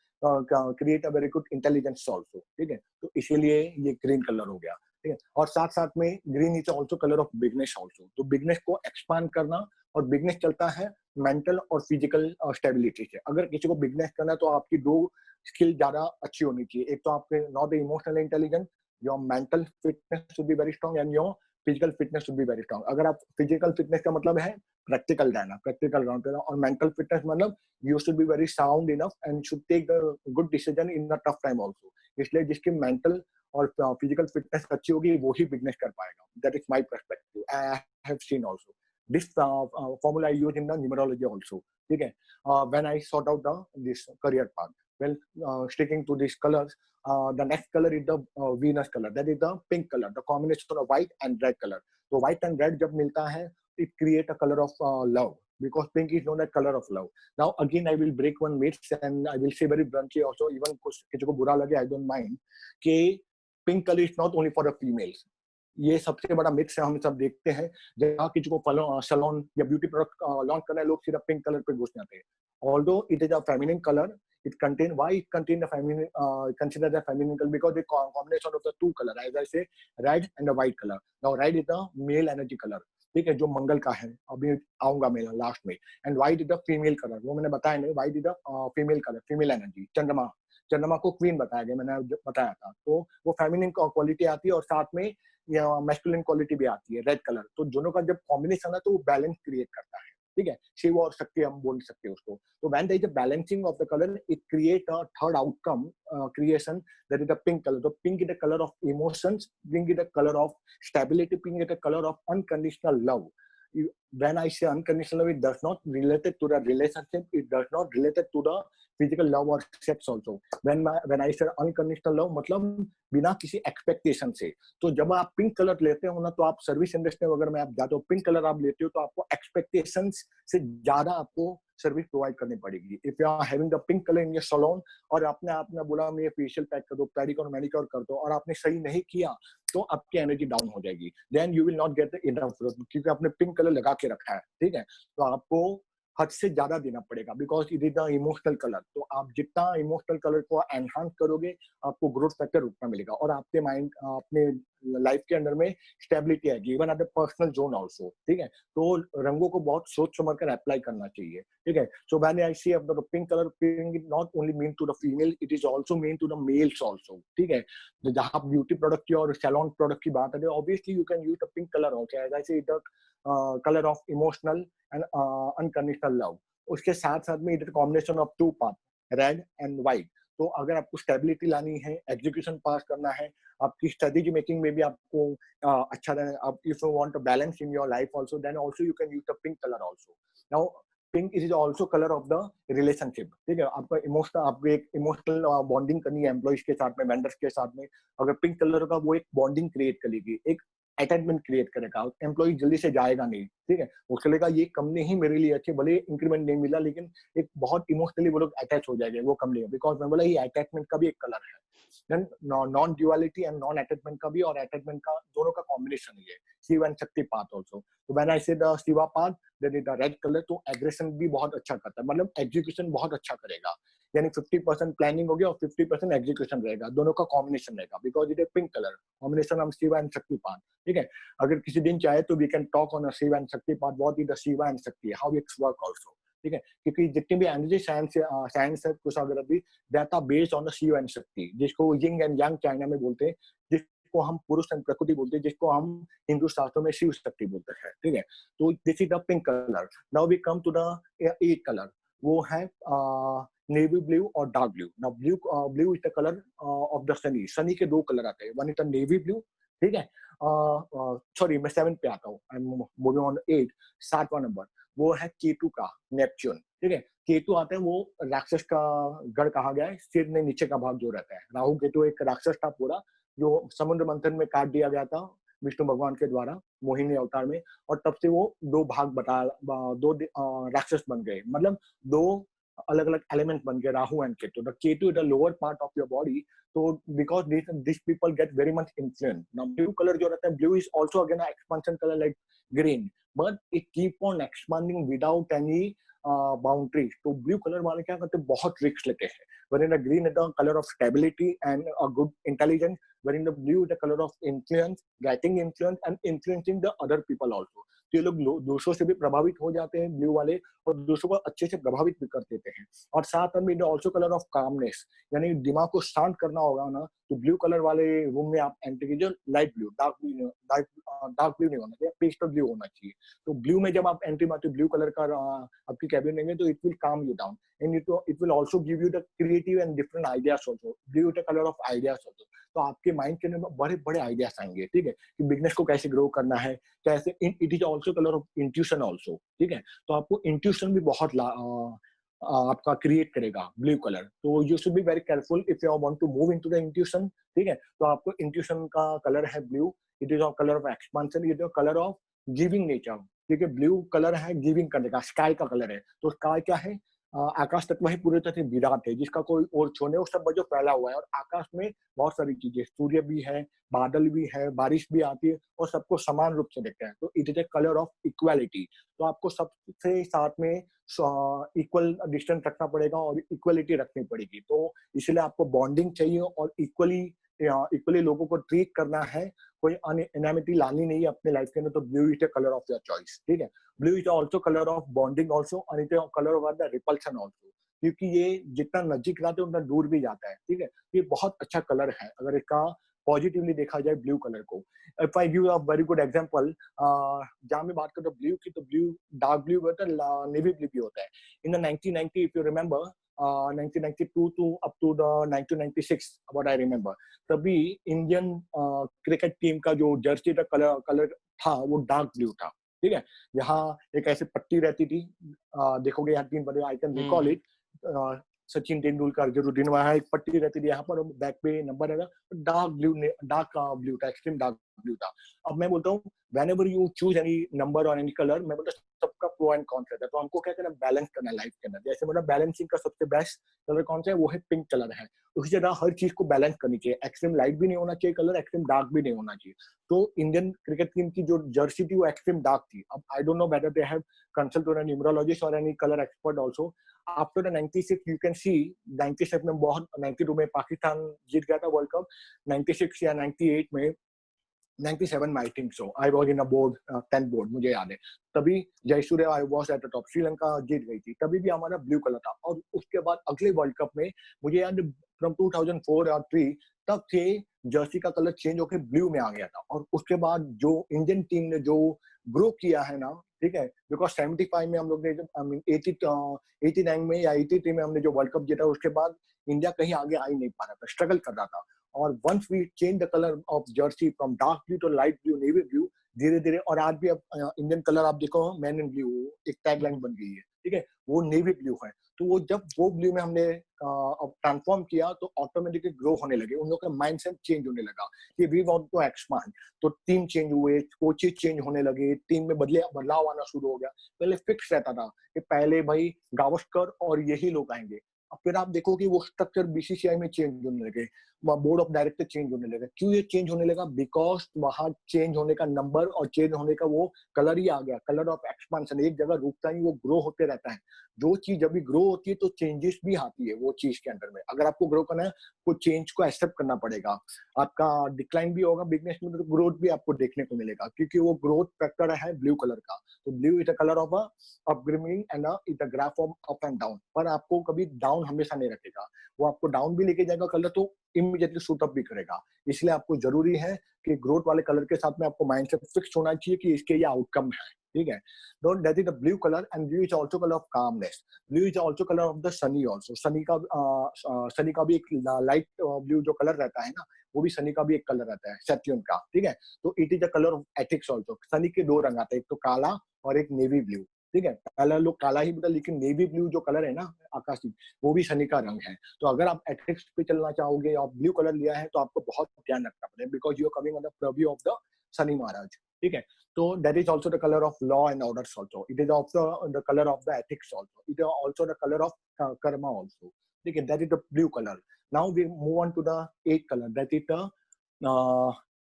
create a very good intelligence also, ठीक है, तो इसीलिए ये green colour हो गया, ठीक है, और साथ साथ में green is also colour of business also, तो बिजनेस को एक्सपांड करना, और बिजनेस चलता है मेंटल और फिजिकल स्टेबिलिटी से, अगर किसी को बिजनेस करना है तो आपकी दो स्किल ज्यादा अच्छी होनी चाहिए। एक तो आपके not the emotional intelligence, your mental fitness should be very strong and your physical fitness should be very strong. अगर आप फिजिकल फिटनेस का मतलब है प्रैक्टिकल रहना, प्रैक्टिकल ग्राउंड पे, और मेंटल फिटनेस मतलब you should be very sound enough and should take the good decision in the tough time also. इसलिए जिसकी मेंटल और फिजिकल फिटनेस अच्छी होगी वो ही बिजनेस कर पाएगा। That is my perspective. I have scene also this formula I use in the numerology also. ठीक है, when I sort out the this career path, well, sticking to these colors, the next color is the Venus color, that is the pink color, the combination of white and red color. So white and red जब मिलता है, it create a color of love, because pink is known as color of love. Now again I will break one myth and I will say very bluntly also, even कुछ किसी को बुरा लगे I don't mind, कि pink color is not only for the females. ये सबसे बड़ा myth है, हम सब देखते हैं जहाँ किसी को सैलून या ब्यूटी प्रोडक्ट लॉन्च करना है, लोग सिर्फ पिंक कलर पे घुस जाते हैं। Although it is a feminine colour, it contain, why it contain the feminine, considered as feminine color, because the combination of the two color, as I say, red and the white color. Now red is the male energy color, ठीक है, जो मंगल का है, अभी आऊंगा मैं last में, and white is the female colour, वो मैंने बताया नहीं, white is the female colour, female energy. चंद्रमा को क्वीन बताया गया, मैंने बताया था, तो वो फेमिनिन क्वालिटी आती है और साथ में या मैस्कुलिन क्वालिटी भी आती है, रेड कलर। तो दोनों का जब कॉम्बिनेशन है तो वो बैलेंस क्रिएट करता है, ठीक है, शिव और शक्ति हम बोल सकते हैं उसको। तो when there is a balancing of the colour, it create a third outcome creation, that is the pink colour. तो pink is the colour of emotions, pink is the colour of stability, pink is the colour of unconditional love. When I say unconditional love, it does not related to the relationship, it does not related to the physical love or sex also. When I say unconditional love, मतलब बिना किसी expectation से। तो जब आप pink colour लेते हो ना, तो आप सर्विस इंडस्ट्री वगैरह में आप जाते हो, पिंक कलर आप लेते हो तो आपको एक्सपेक्टेशंस से ज्यादा आपको सर्विस प्रोवाइड करनी पड़ेगी। If you are having the pink colour in your salon और आपने बोला मैं फेशियल पैक कर दो, पेडिक्योर मैनिक्योर कर दो, और आपने सही नहीं किया तो आपकी एनर्जी डाउन हो जाएगी, then you will not get enough, क्योंकि आपने पिंक कलर लगा के रखा है, ठीक है। तो आपको हद से ज्यादा देना पड़ेगा, because it is the emotional colour. तो आप जितना इमोशनल कलर को एनहांस करोगे, आपको ग्रोथ फैक्टर उतना मिलेगा, और आपके माइंड, अपने लाइफ के अंदर में स्टेबिलिटी आएगी, even at the personal zone also, ठीक है। तो रंगों को बहुत सोच समझ कर अप्लाई करना चाहिए, ठीक है। So when I see the pink colour, pink is not only mean to the female, it is also mean to the males also, ठीक है। जहाँ ब्यूटी प्रोडक्ट की और सैलून प्रोडक्ट की बात है, obviously you can use the pink colour also, as I say the colour of emotional and unconditional love. उसके साथ साथ में it combination of two part, red and white. तो अगर आपको स्टेबिलिटी लानी है, एग्जीक्यूशन पास करना है, आपकी स्ट्रेटेजी मेकिंग में भी आपको अच्छा रहना, आप if you want to balance in your life also, then also you can use the pink colour also. Now pink is also colour of the relationship, ठीक है। आपका इमोशनल, आपको एक इमोशनल बॉन्डिंग करनी है एम्प्लॉइज के साथ में, वेंडर्स के साथ में, अगर पिंक कलर का वो एक बॉन्डिंग क्रिएट करेगी, एक अटैचमेंट क्रिएट करेगा, एम्प्लॉय जल्दी से जाएगा नहीं, ठीक है। उसके लिए ये कंपनी ही मेरे लिए अच्छी, भले इंक्रीमेंट नहीं मिला, लेकिन एक बहुत इमोशनली वो लोग अटैच हो जाएंगे वो कंपनी, बिकॉज मैं बोला ये अटैचमेंट का भी एक कलर है। Then non duality and non attachment का भी, और अटैचमेंट का, दोनों का कॉम्बिनेशन है Shiv and Shakti path also. तो when I say the Shiva path, that is the red colour, तो एग्रेशन भी बहुत अच्छा करता है, मतलब एग्जीक्यूशन बहुत अच्छा करेगा, यानी 50% प्लानिंग होगी और 50% एग्जीक्यूशन रहेगा, दोनों का कॉम्बिनेशन रहेगा, because it is pink colour combination of Shiva and Shakti path, ठीक है। अगर किसी दिन चाहे तो we can talk on Shiva and Shakti path, what is the Shiva and Shakti, how it's work also, ठीक है। क्योंकि जितनी भी एनर्जी साइंस है कुछ अगर भी, that are based on the Shiv and Shakti, जिसको यिंग एंड यांग चाइना में बोलते हैं, जिसको हम पुरुष एंड प्रकृति बोलते हैं, जिसको हम हिंदू शास्त्रों में शिव शक्ति बोलते हैं, ठीक है। तो this is the pink colour. Now we come to the eight colour, वो है नेवी ब्लू और dark blue. Now blue is the colour of the Shani. Shani के दो कलर आते हैं, one is the navy blue, ठीक है। सॉरी मैं 7 पे आता हूँ, आई एम मूविंग ऑन 8, 7वां नंबर, वो है केतु का, नेपच्यून, ठीक है। केतु आते हैं, वो राक्षस का गढ़ कहा गया है, सिर में नीचे का भाग जो रहता है। राहु केतु एक राक्षस था पूरा, जो समुद्र मंथन में काट दिया गया था विष्णु भगवान के द्वारा मोहिनी अवतार में, और तब से वो दो भाग दो राक्षस बन गए, मतलब दो अलग अलग एलिमेंट बन गए, Rahu and Ketu. The Ketu is the lower part of your body, तो because this people get very much influence. Now blue colour जो रहता है, blue is also again expansion colour like green, but it keep on expanding without any boundaries. तो blue colour वाले क्या करते हैं, बहुत रिस्क लेते हैं। wherein the green is the color of stability and a good intelligence, wherein the blue is the color of influence, getting influence and influencing the other people also. ये लोग दूसरों से भी प्रभावित हो जाते हैं ब्लू वाले, और दूसरों को अच्छे से प्रभावित भी कर देते हैं। और साथ में ऑल्सो कलर ऑफ कामनेस, यानी दिमाग को शांत करना होगा ना, तो ब्लू कलर वाले रूम में आप एंट्री कीजिए। लाइट ब्लू, डार्क ब्लू नहीं होना चाहिए, पेस्टल ब्लू होना चाहिए। तो ब्लू में जब आप एंट्री मारते हो, ब्लू कलर का आपकी कैबिन लेंगे, तो इट विल काम you down and it will also give you the creative and different ideas also. Blue is the colour of ideas also. तो आपके माइंड के अंदर बड़े बड़े आइडियाज आएंगे, ठीक है, कि बिजनेस को कैसे ग्रो करना है, कैसे। It is also colour of intuition also, ठीक है। तो आपको इंट्यूशन भी बहुत आपका क्रिएट करेगा ब्लू कलर। तो you should be very careful if you want to move into the intuition, ठीक है। तो आपको इंट्यूशन का कलर है blue. It is colour of expansion, it is colour of giving nature, ठीक है। ब्लू कलर है गिविंग करने का, स्काई का कलर है। तो स्काई क्या है? आकाश तत्व ही पूरी तरह से विराट है, जिसका कोई और छोने, वो सब जो फैला हुआ है। और आकाश में बहुत सारी चीजें, सूर्य भी है, बादल भी है, बारिश भी आती है, और सबको समान रूप से देखते हैं। तो it is a colour of equality. तो आपको सबसे साथ में इक्वल डिस्टेंस रखना पड़ेगा और इक्वलिटी रखनी पड़ेगी। तो इसलिए आपको बॉन्डिंग चाहिए और इक्वली लोगों को ट्रीट करना है, कोई अनएमिटी लानी नहीं है अपने लाइफ के अंदर। तो blue is the colour of your choice, ठीक है। Blue is also colour of bonding also, and it is colour of the repulsion also, क्योंकि ये जितना नजदीक लाते हैं उतना दूर भी जाता है, ठीक है। ये बहुत अच्छा कलर है अगर इसका पॉजिटिवली देखा जाए ब्लू कलर को। If I give a very good example, जहां मैं बात करूं ब्लू की, तो ब्लू डार्क ब्लू होता है, नेवी ब्लू भी होता है। In the 1990, if you remember, 1992 to up to the 1996, what I remember, तभी इंडियन क्रिकेट टीम का जो जर्सी का कलर था वो डार्क ब्लू था, ठीक है। यहाँ एक ऐसी पट्टी रहती थी, देखोगे यहाँ टीम बने, I can recall it, Sachin Tendulkar, Azharuddin, वहाँ एक पट्टी रहती थी यहाँ पर, बैक पे नंबर है, डार्क ब्लू था, एक्सट्रीम डार्क ब्लू था। अब मैं बोलता हूँ, whenever you choose any number or any color, मैं बोलता हूँ सबका प्रो एंड कॉन्स रहता है। तो हमको क्या करना, बैलेंस करना लाइफ के अंदर। जैसे मतलब बैलेंसिंग का सबसे बेस्ट कलर कौन सा है, वो है पिंक कलर है। उसी तरह हर चीज को बैलेंस करनी चाहिए, एक्सट्रीम लाइट भी नहीं होना चाहिए कलर, एक्सट्रीम डार्क भी नहीं होना चाहिए। तो इंडियन क्रिकेट टीम की जो जर्सी थी वो एक्सट्रीम डार्क थी। अब I don't know whether they have consulted an numerologist और any colour expert also. After the 96 you can see, 96 में बहुत, 92 में पाकिस्तान जीत गया था वर्ल्ड कप, 96 या 98 में, 97 में I think so, I was in a board 10 board, मुझे याद है। तभी Jayasuriya I was at the top, Sri Lanka जीत गई थी, तभी भी हमारा ब्लू कलर था। और उसके बाद अगले वर्ल्ड कप में, मुझे याद, फ्रॉम 2004 और 3 तब से जर्सी का कलर चेंज होकर ब्लू में आ गया था। और उसके बाद जो इंडियन टीम ने जो ग्रो किया है ना, ठीक है, बिकॉज 75 में हम लोग ने, आई मीन 89 में या 83 में हमने जो वर्ल्ड कप जीता, उसके बाद इंडिया कहीं आगे आ ही नहीं पा रहा था, स्ट्रगल कर रहा था। और once we change the colour of jersey from dark blue to light blue, navy blue, धीरे धीरे, और आज भी अब इंडियन कलर आप देखो, मैन इन ब्लू एक टैगलाइन बन गई है, ठीक है, वो नेवी ब्लू है। तो वो जब वो ब्लू में हमने अब ट्रांसफॉर्म किया, तो ऑटोमेटिकली ग्रो होने लगे, उन लोगों का माइंडसेट चेंज होने लगा कि वी वांट टू एक्सपांड। तो टीम चेंज हुए, कोचेज चेंज होने लगे, टीम में बदलाव आना शुरू हो गया। पहले फिक्स रहता था कि पहले भाई गावस्कर और यही लोग आएंगे। अब फिर आप देखो कि वो स्ट्रक्चर बीसीसीआई में चेंज होने लगे, बोर्ड ऑफ डायरेक्टर चेंज होने लगा। क्यों ये चेंज होने लगा? बिकॉज वहां चेंज होने का नंबर और चेंज होने का वो कलर ही आ गया, कलर ऑफ एक्सपांशन। एक जगह रुकता नहीं, वो ग्रो होते रहता है। जो चीज अभी ग्रो होती है तो चेंजेस भी आती है वो चीज के अंदर में। अगर आपको ग्रो करना है तो चेंज को एक्सेप्ट करना पड़ेगा। आपका डिक्लाइन भी होगा बिजनेस में, तो ग्रोथ भी आपको देखने को मिलेगा, क्योंकि वो ग्रोथ फैक्टर है ब्लू कलर का। तो blue is the colour of upgrading and is the graph of up and down. पर आपको कभी डाउन हमेशा नहीं रखेगा, वो आपको डाउन भी लेके जाएगा कलर, तो इमीडिएटली सूट अप भी करेगा। इसलिए आपको जरूरी है कि ग्रोथ वाले कलर के साथ में आपको माइंडसेट फिक्स होना चाहिए कि इसके ये आउटकम है, ठीक है। Don't that is the blue colour, and blue is also colour of calmness. Blue is also colour of the Sunny also. Sunny का भी एक लाइट ब्लू जो कलर रहता है ना, वो भी सनी का भी एक कलर रहता है, सैटर्न का, ठीक है। तो it is the colour of ethics also. Sunny के दो रंग आते हैं, एक तो काला और एक नेवी ब्लू, ठीक है। पहला लोग काला ही बोलते, लेकिन नेवी ब्लू जो कलर है ना आकाशी, वो भी शनि का रंग है। तो अगर आप एथिक्स पे चलना चाहोगे, आप ब्लू कलर लिया है, तो आपको बहुत ध्यान रखना पड़ेगा, because you are coming under preview of the Shani Maharaj, ठीक है। तो that is also the colour of law and order also. It is also the colour of the ethics also. It is also the colour of karma also, ठीक है। That is the blue colour. Now we move on to the eighth colour, that is the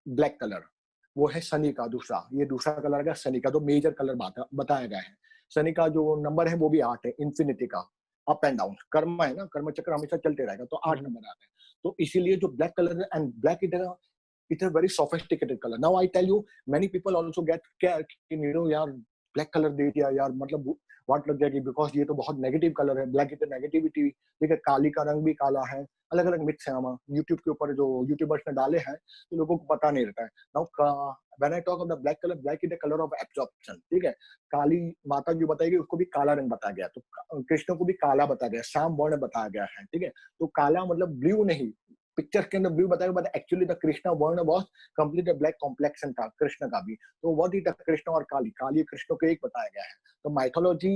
black colour. वो है शनि का दूसरा, ये दूसरा colour है शनि का, जो मेजर कलर बताया गया है। शनि का जो नंबर है वो भी 8 है, इंफिनिटी का, अप एंड डाउन। कर्म है ना, कर्म चक्र हमेशा चलते रहेगा, तो 8 नंबर आता है। तो इसीलिए जो ब्लैक कलर है, and black it's a very sophisticated color. Now I tell you, many people also get scared, यार ब्लैक कलर दे दिया यार, मतलब वाट लग जाएगी, बिकॉज ये तो बहुत नेगेटिव कलर है, ब्लैक इज नेगेटिविटी, ठीक है, काली का रंग भी काला है, अलग अलग मिक्स है। हम यूट्यूब के ऊपर जो यूट्यूबर्स ने डाले हैं तो लोगों को पता नहीं रहता है। Now when I talk of the black colour, black is the colour of absorption, ठीक है। काली माता जो बताएगी उसको भी काला रंग बताया गया, तो कृष्ण को भी काला बताया गया, श्याम वर्ण बताया गया है, ठीक है। तो काला मतलब ब्लू नहीं, पिक्चर के अंदर ब्लू बताया, बट एक्चुअली द कृष्ण वर्ण वाज कंप्लीट ब्लैक कॉम्प्लेक्शन था कृष्ण का भी। तो व्हाट इज द कृष्ण और काली, काली कृष्ण को एक बताया गया है। तो mythology,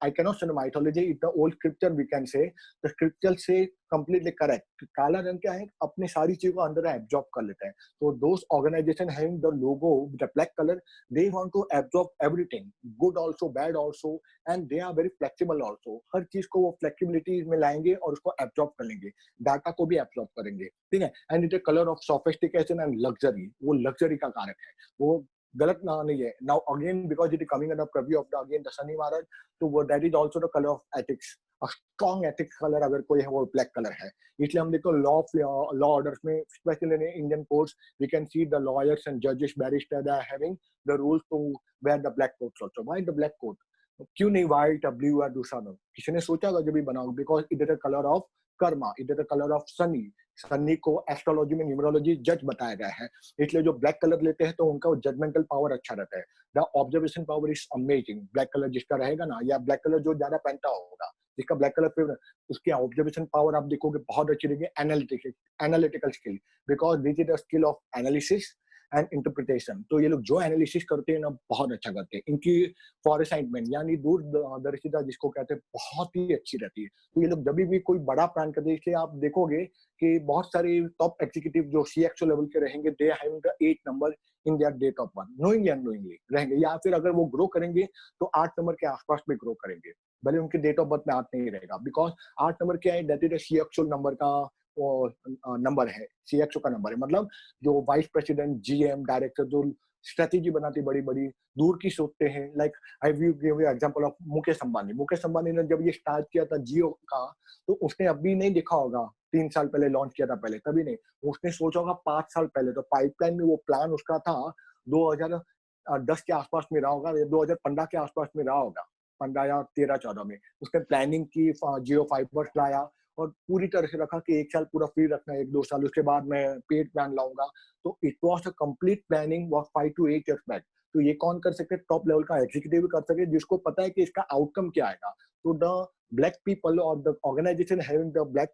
I cannot say mythology, it's the old scripture we can say, the scripture से completely correct। काला रंग क्या है, अपनी सारी चीजों को अंदर एब्जॉर्ब कर लेते हैं। तो those organization having the logo with the black color, they want to absorb everything, good also, bad also, and they are very flexible also। हर चीज को वो फ्लेक्सिबिलिटी में लाएंगे और उसको एब्जॉर्ब कर लेंगे, डाटा को भी एब्जॉर्ब करेंगे, ठीक है। And it colour of sophistication and luxury, वो लग्जरी का कारक है, वो गलत ना नहीं है। Now again because it is coming under preview of the again the Shani Maharaj, तो वो that is also the colour of ethics. A strong ethics colour अगर कोई है वो ब्लैक कलर है। इसलिए हम देखो लॉ ऑर्डर्स में, specially in Indian courts, we can see the lawyers and जजेस, barrister, they are having the rules to wear the black coats also. Why the black coat, क्यों नहीं व्हाइट, ब्लू या दूसरा रंग? किसी ने सोचा होगा जब भी बनाओ, because it is the colour of Karma, it is the colour of Shani. Shani को एस्ट्रोलॉजी में, न्यूमरोलॉजी जज बताया गया है, इसलिए जो ब्लैक कलर लेते हैं तो उनका जजमेंटल पावर अच्छा रहता है। The observation power is amazing. Black colour जिसका रहेगा ना, या ब्लैक कलर जो ज्यादा पहनता होगा, जिसका ब्लैक कलर फेवरेट, उसकी ऑब्जर्वेशन पावर आप देखोगे बहुत अच्छी रहेगी। Analytical skill, because this is the skill of analysis and interpretation. तो ये लोग जो एनालिसिस करते हैं ना, बहुत अच्छा करते हैं। इनकी फॉरसाइटमेंट यानी दूरदर्शिता जिसको कहते हैं, बहुत ही अच्छी रहती है। तो ये लोग जब भी कोई बड़ा प्लान करते हैं, इसलिए आप देखोगे कि बहुत सारे टॉप एग्जीक्यूटिव जो सीएक्सओ लेवल के रहेंगे, they having the 8 number in their date of birth, knowingly unknowingly रहेंगे, या फिर अगर वो ग्रो करेंगे तो 8 नंबर के आसपास में ग्रो करेंगे, भले उनके डेट ऑफ बर्थ में 8 नहीं रहेगा। बिकॉज 8 नंबर क्या है, दैट इज सीएक्सओ नंबर का नंबर है, सीएक्सओ का नंबर है, मतलब जो वाइस प्रेसिडेंट, जीएम, डायरेक्टर, जो स्ट्रेटेजी बनाती बड़ी बड़ी दूर की सोचते हैं। Like I will give you example of Mukesh Ambani. Mukesh Ambani ने जब ये स्टार्ट किया था जियो का, तो उसने अभी नहीं देखा होगा, 3 साल पहले लॉन्च किया था, पहले तभी नहीं, उसने सोचा होगा 5 साल पहले। तो पाइपलाइन में वो प्लान उसका था 2010 के आसपास में रहा होगा, 2015 के आसपास में रहा होगा, 15 या 13-14 में उसने प्लानिंग की, जियो फाइबर लाया और पूरी तरह से रखा कि 1 साल पूरा फ्री रखना है, 1-2 साल उसके बाद मैं पेड प्लान लाऊंगा। तो it was a complete planning was 5 to 8 years back. तो ये कौन कर सकते, टॉप लेवल का एग्जीक्यूटिव कर सके, जिसको पता है कि इसका आउटकम क्या आएगा। तो द ब्लैक पीपल और the organisation having the black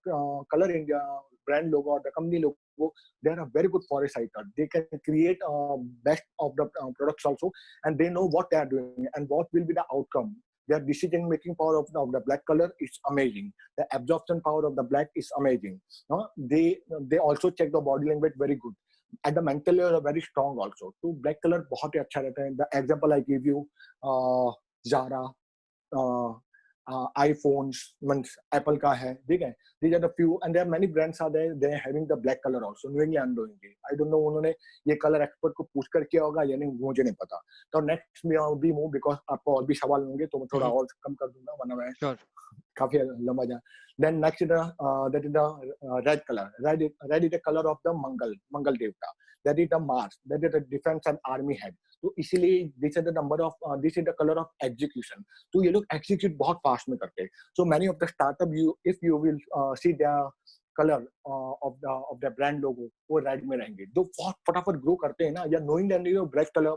colour India brand logo और the company logo, they are a very good foresighter. They can create best of the products also, and they know what they are doing and what will be the outcome. Their decision making power of the black color is amazing. The absorption power of the black is amazing. They also check the body language very good. At the mental level are very strong also. तो black color बहुत ही अच्छा रहता है. The example I give you, Zara, iPhones, means Apple का है, ठीक है. These are the few, and there are many brands are there. They are having the black color also. Knowingly unknowingly. I don't know उन्होंने ये color expert को पूछ कर किया होगा या नहीं, मुझे नहीं पता. तो next में भी move, because आपको और भी सवाल होंगे तो मैं थोड़ा और कम कर दूंगा, वरना मैं काफी लंबा जा. Then next is that is the red color. Red is the color of the Mangal Devta. That is the Mars. That is the defense and army head. तो इसीलिए this is the number of this is the color of execution. तो ये लोग execute बहुत fast में करते हैं. So many of the startup, if you will see their color of the brand logo, वो red में रहेंगे. तो बहुत फटाफट grow करते हैं ना, या knowing that black color,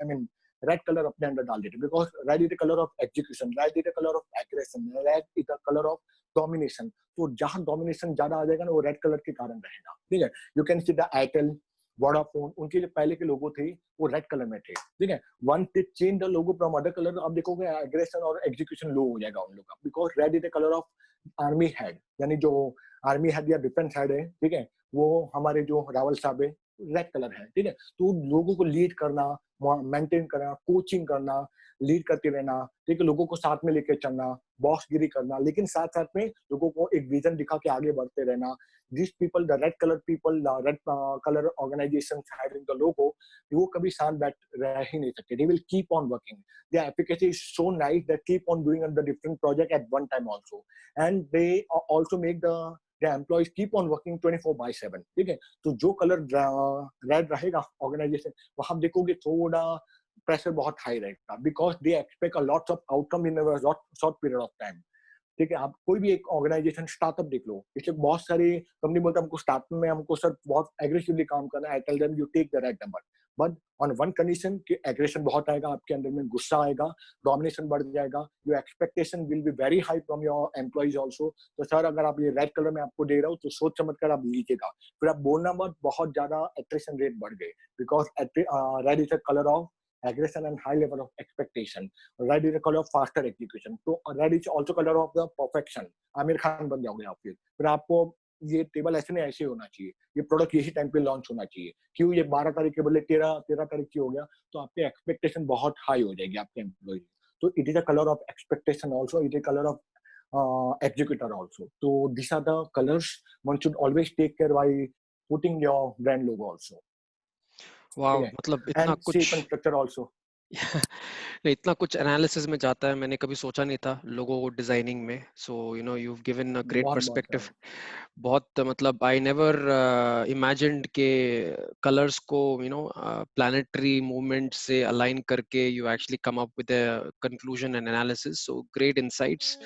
I mean red colour अपने अंदर डाल देते, because red is the colour of execution, red is the colour of aggression, red is the colour of domination. तो जहां डोमिनेशन ज्यादा आ जाएगा ना, वो रेड कलर के कारण रहेगा, ठीक है. You can see the Airtel, Vodafone, उनके जो पहले के लोगो थे वो रेड कलर में थे, ठीक है. One they change the logo from other colour, आप देखोगे एग्रेशन और एग्जीक्यूशन लो हो जाएगा उन लोगों का, because red is the colour of army head, यानी जो आर्मी हेड या डिफेंस हेड है, ठीक है, वो हमारे जो रावल साहब है, रेड कलर है, ठीक है. तो लोगों को लीड करना, मेंटेन करना, कोचिंग करना, लीड करते रहना, ठीक है, लोगों को साथ में लेके चलना, बॉसगिरी करना, लेकिन साथ साथ में लोगों को एक विजन दिखा के आगे बढ़ते रहना. This people, the red colour people, the red colour organization having the logo, वो कभी शांत बैठ रह ही नहीं सकते. They will keep on working. Their efficacy is so nice that keep on doing the different project at one time also, and they also make the the employees keep on working 24/7. ठीक है, तो जो colour red रहेगा organisation, वहां देखोगे थोड़ा pressure बहुत high रहेगा, because they expect a lot of outcome in a short period of time. ठीक है, आप कोई भी एक ऑर्गेनाइजेशन स्टार्टअप देख लो, इसलिए बहुत सारी कंपनी बोलते हैं हमको स्टार्टअप में हमको सर बहुत एग्रेसिवली काम करना है. I tell them you take the right number, but on one condition कि एग्रेशन बहुत आएगा आपके अंदर में, गुस्सा आएगा, डोमिनेशन बढ़ जाएगा, your expectation will be very high from your employees also. तो सर अगर आप ये रेड कलर में आपको दे रहा हूँ तो सोच समझ कर आप लीजिएगा. फिर आप बोलना मत बहुत ज्यादा एट्रेशन रेट बढ़ गए, because red is a colour of aggression and high level of expectation. Red is a color of faster execution. So red is also color of the perfection. Aamir Khan बन जाओगे आप. फिर आपको ये टेबल ऐसे नहीं ऐसे होना चाहिए, ये प्रोडक्ट यही टाइम पे लॉन्च होना चाहिए. क्यों ये 12 तारीख के बदले 13 तारीख की हो गया, तो आपके एक्सपेक्टेशन बहुत हाई हो जाएगी आपके एम्प्लॉय. तो it is a colour of expectation also, it is colour of executor also. So these are the colors one should always take care while putting your brand logo also. वाह, मतलब इतना And कुछ shape and structure also. नहीं, इतना कुछ analysis में जाता है, मैंने कभी सोचा नहीं था लोगों को डिजाइनिंग में. So you know you have given a great बहुत पर्सपेक्टिव. बहुत मतलब आई नेवर इमेजिन्ड के कलर्स को यू नो प्लानिटरी मूवमेंट से अलाइन करके you actually come up with a conclusion and analysis. So great insights.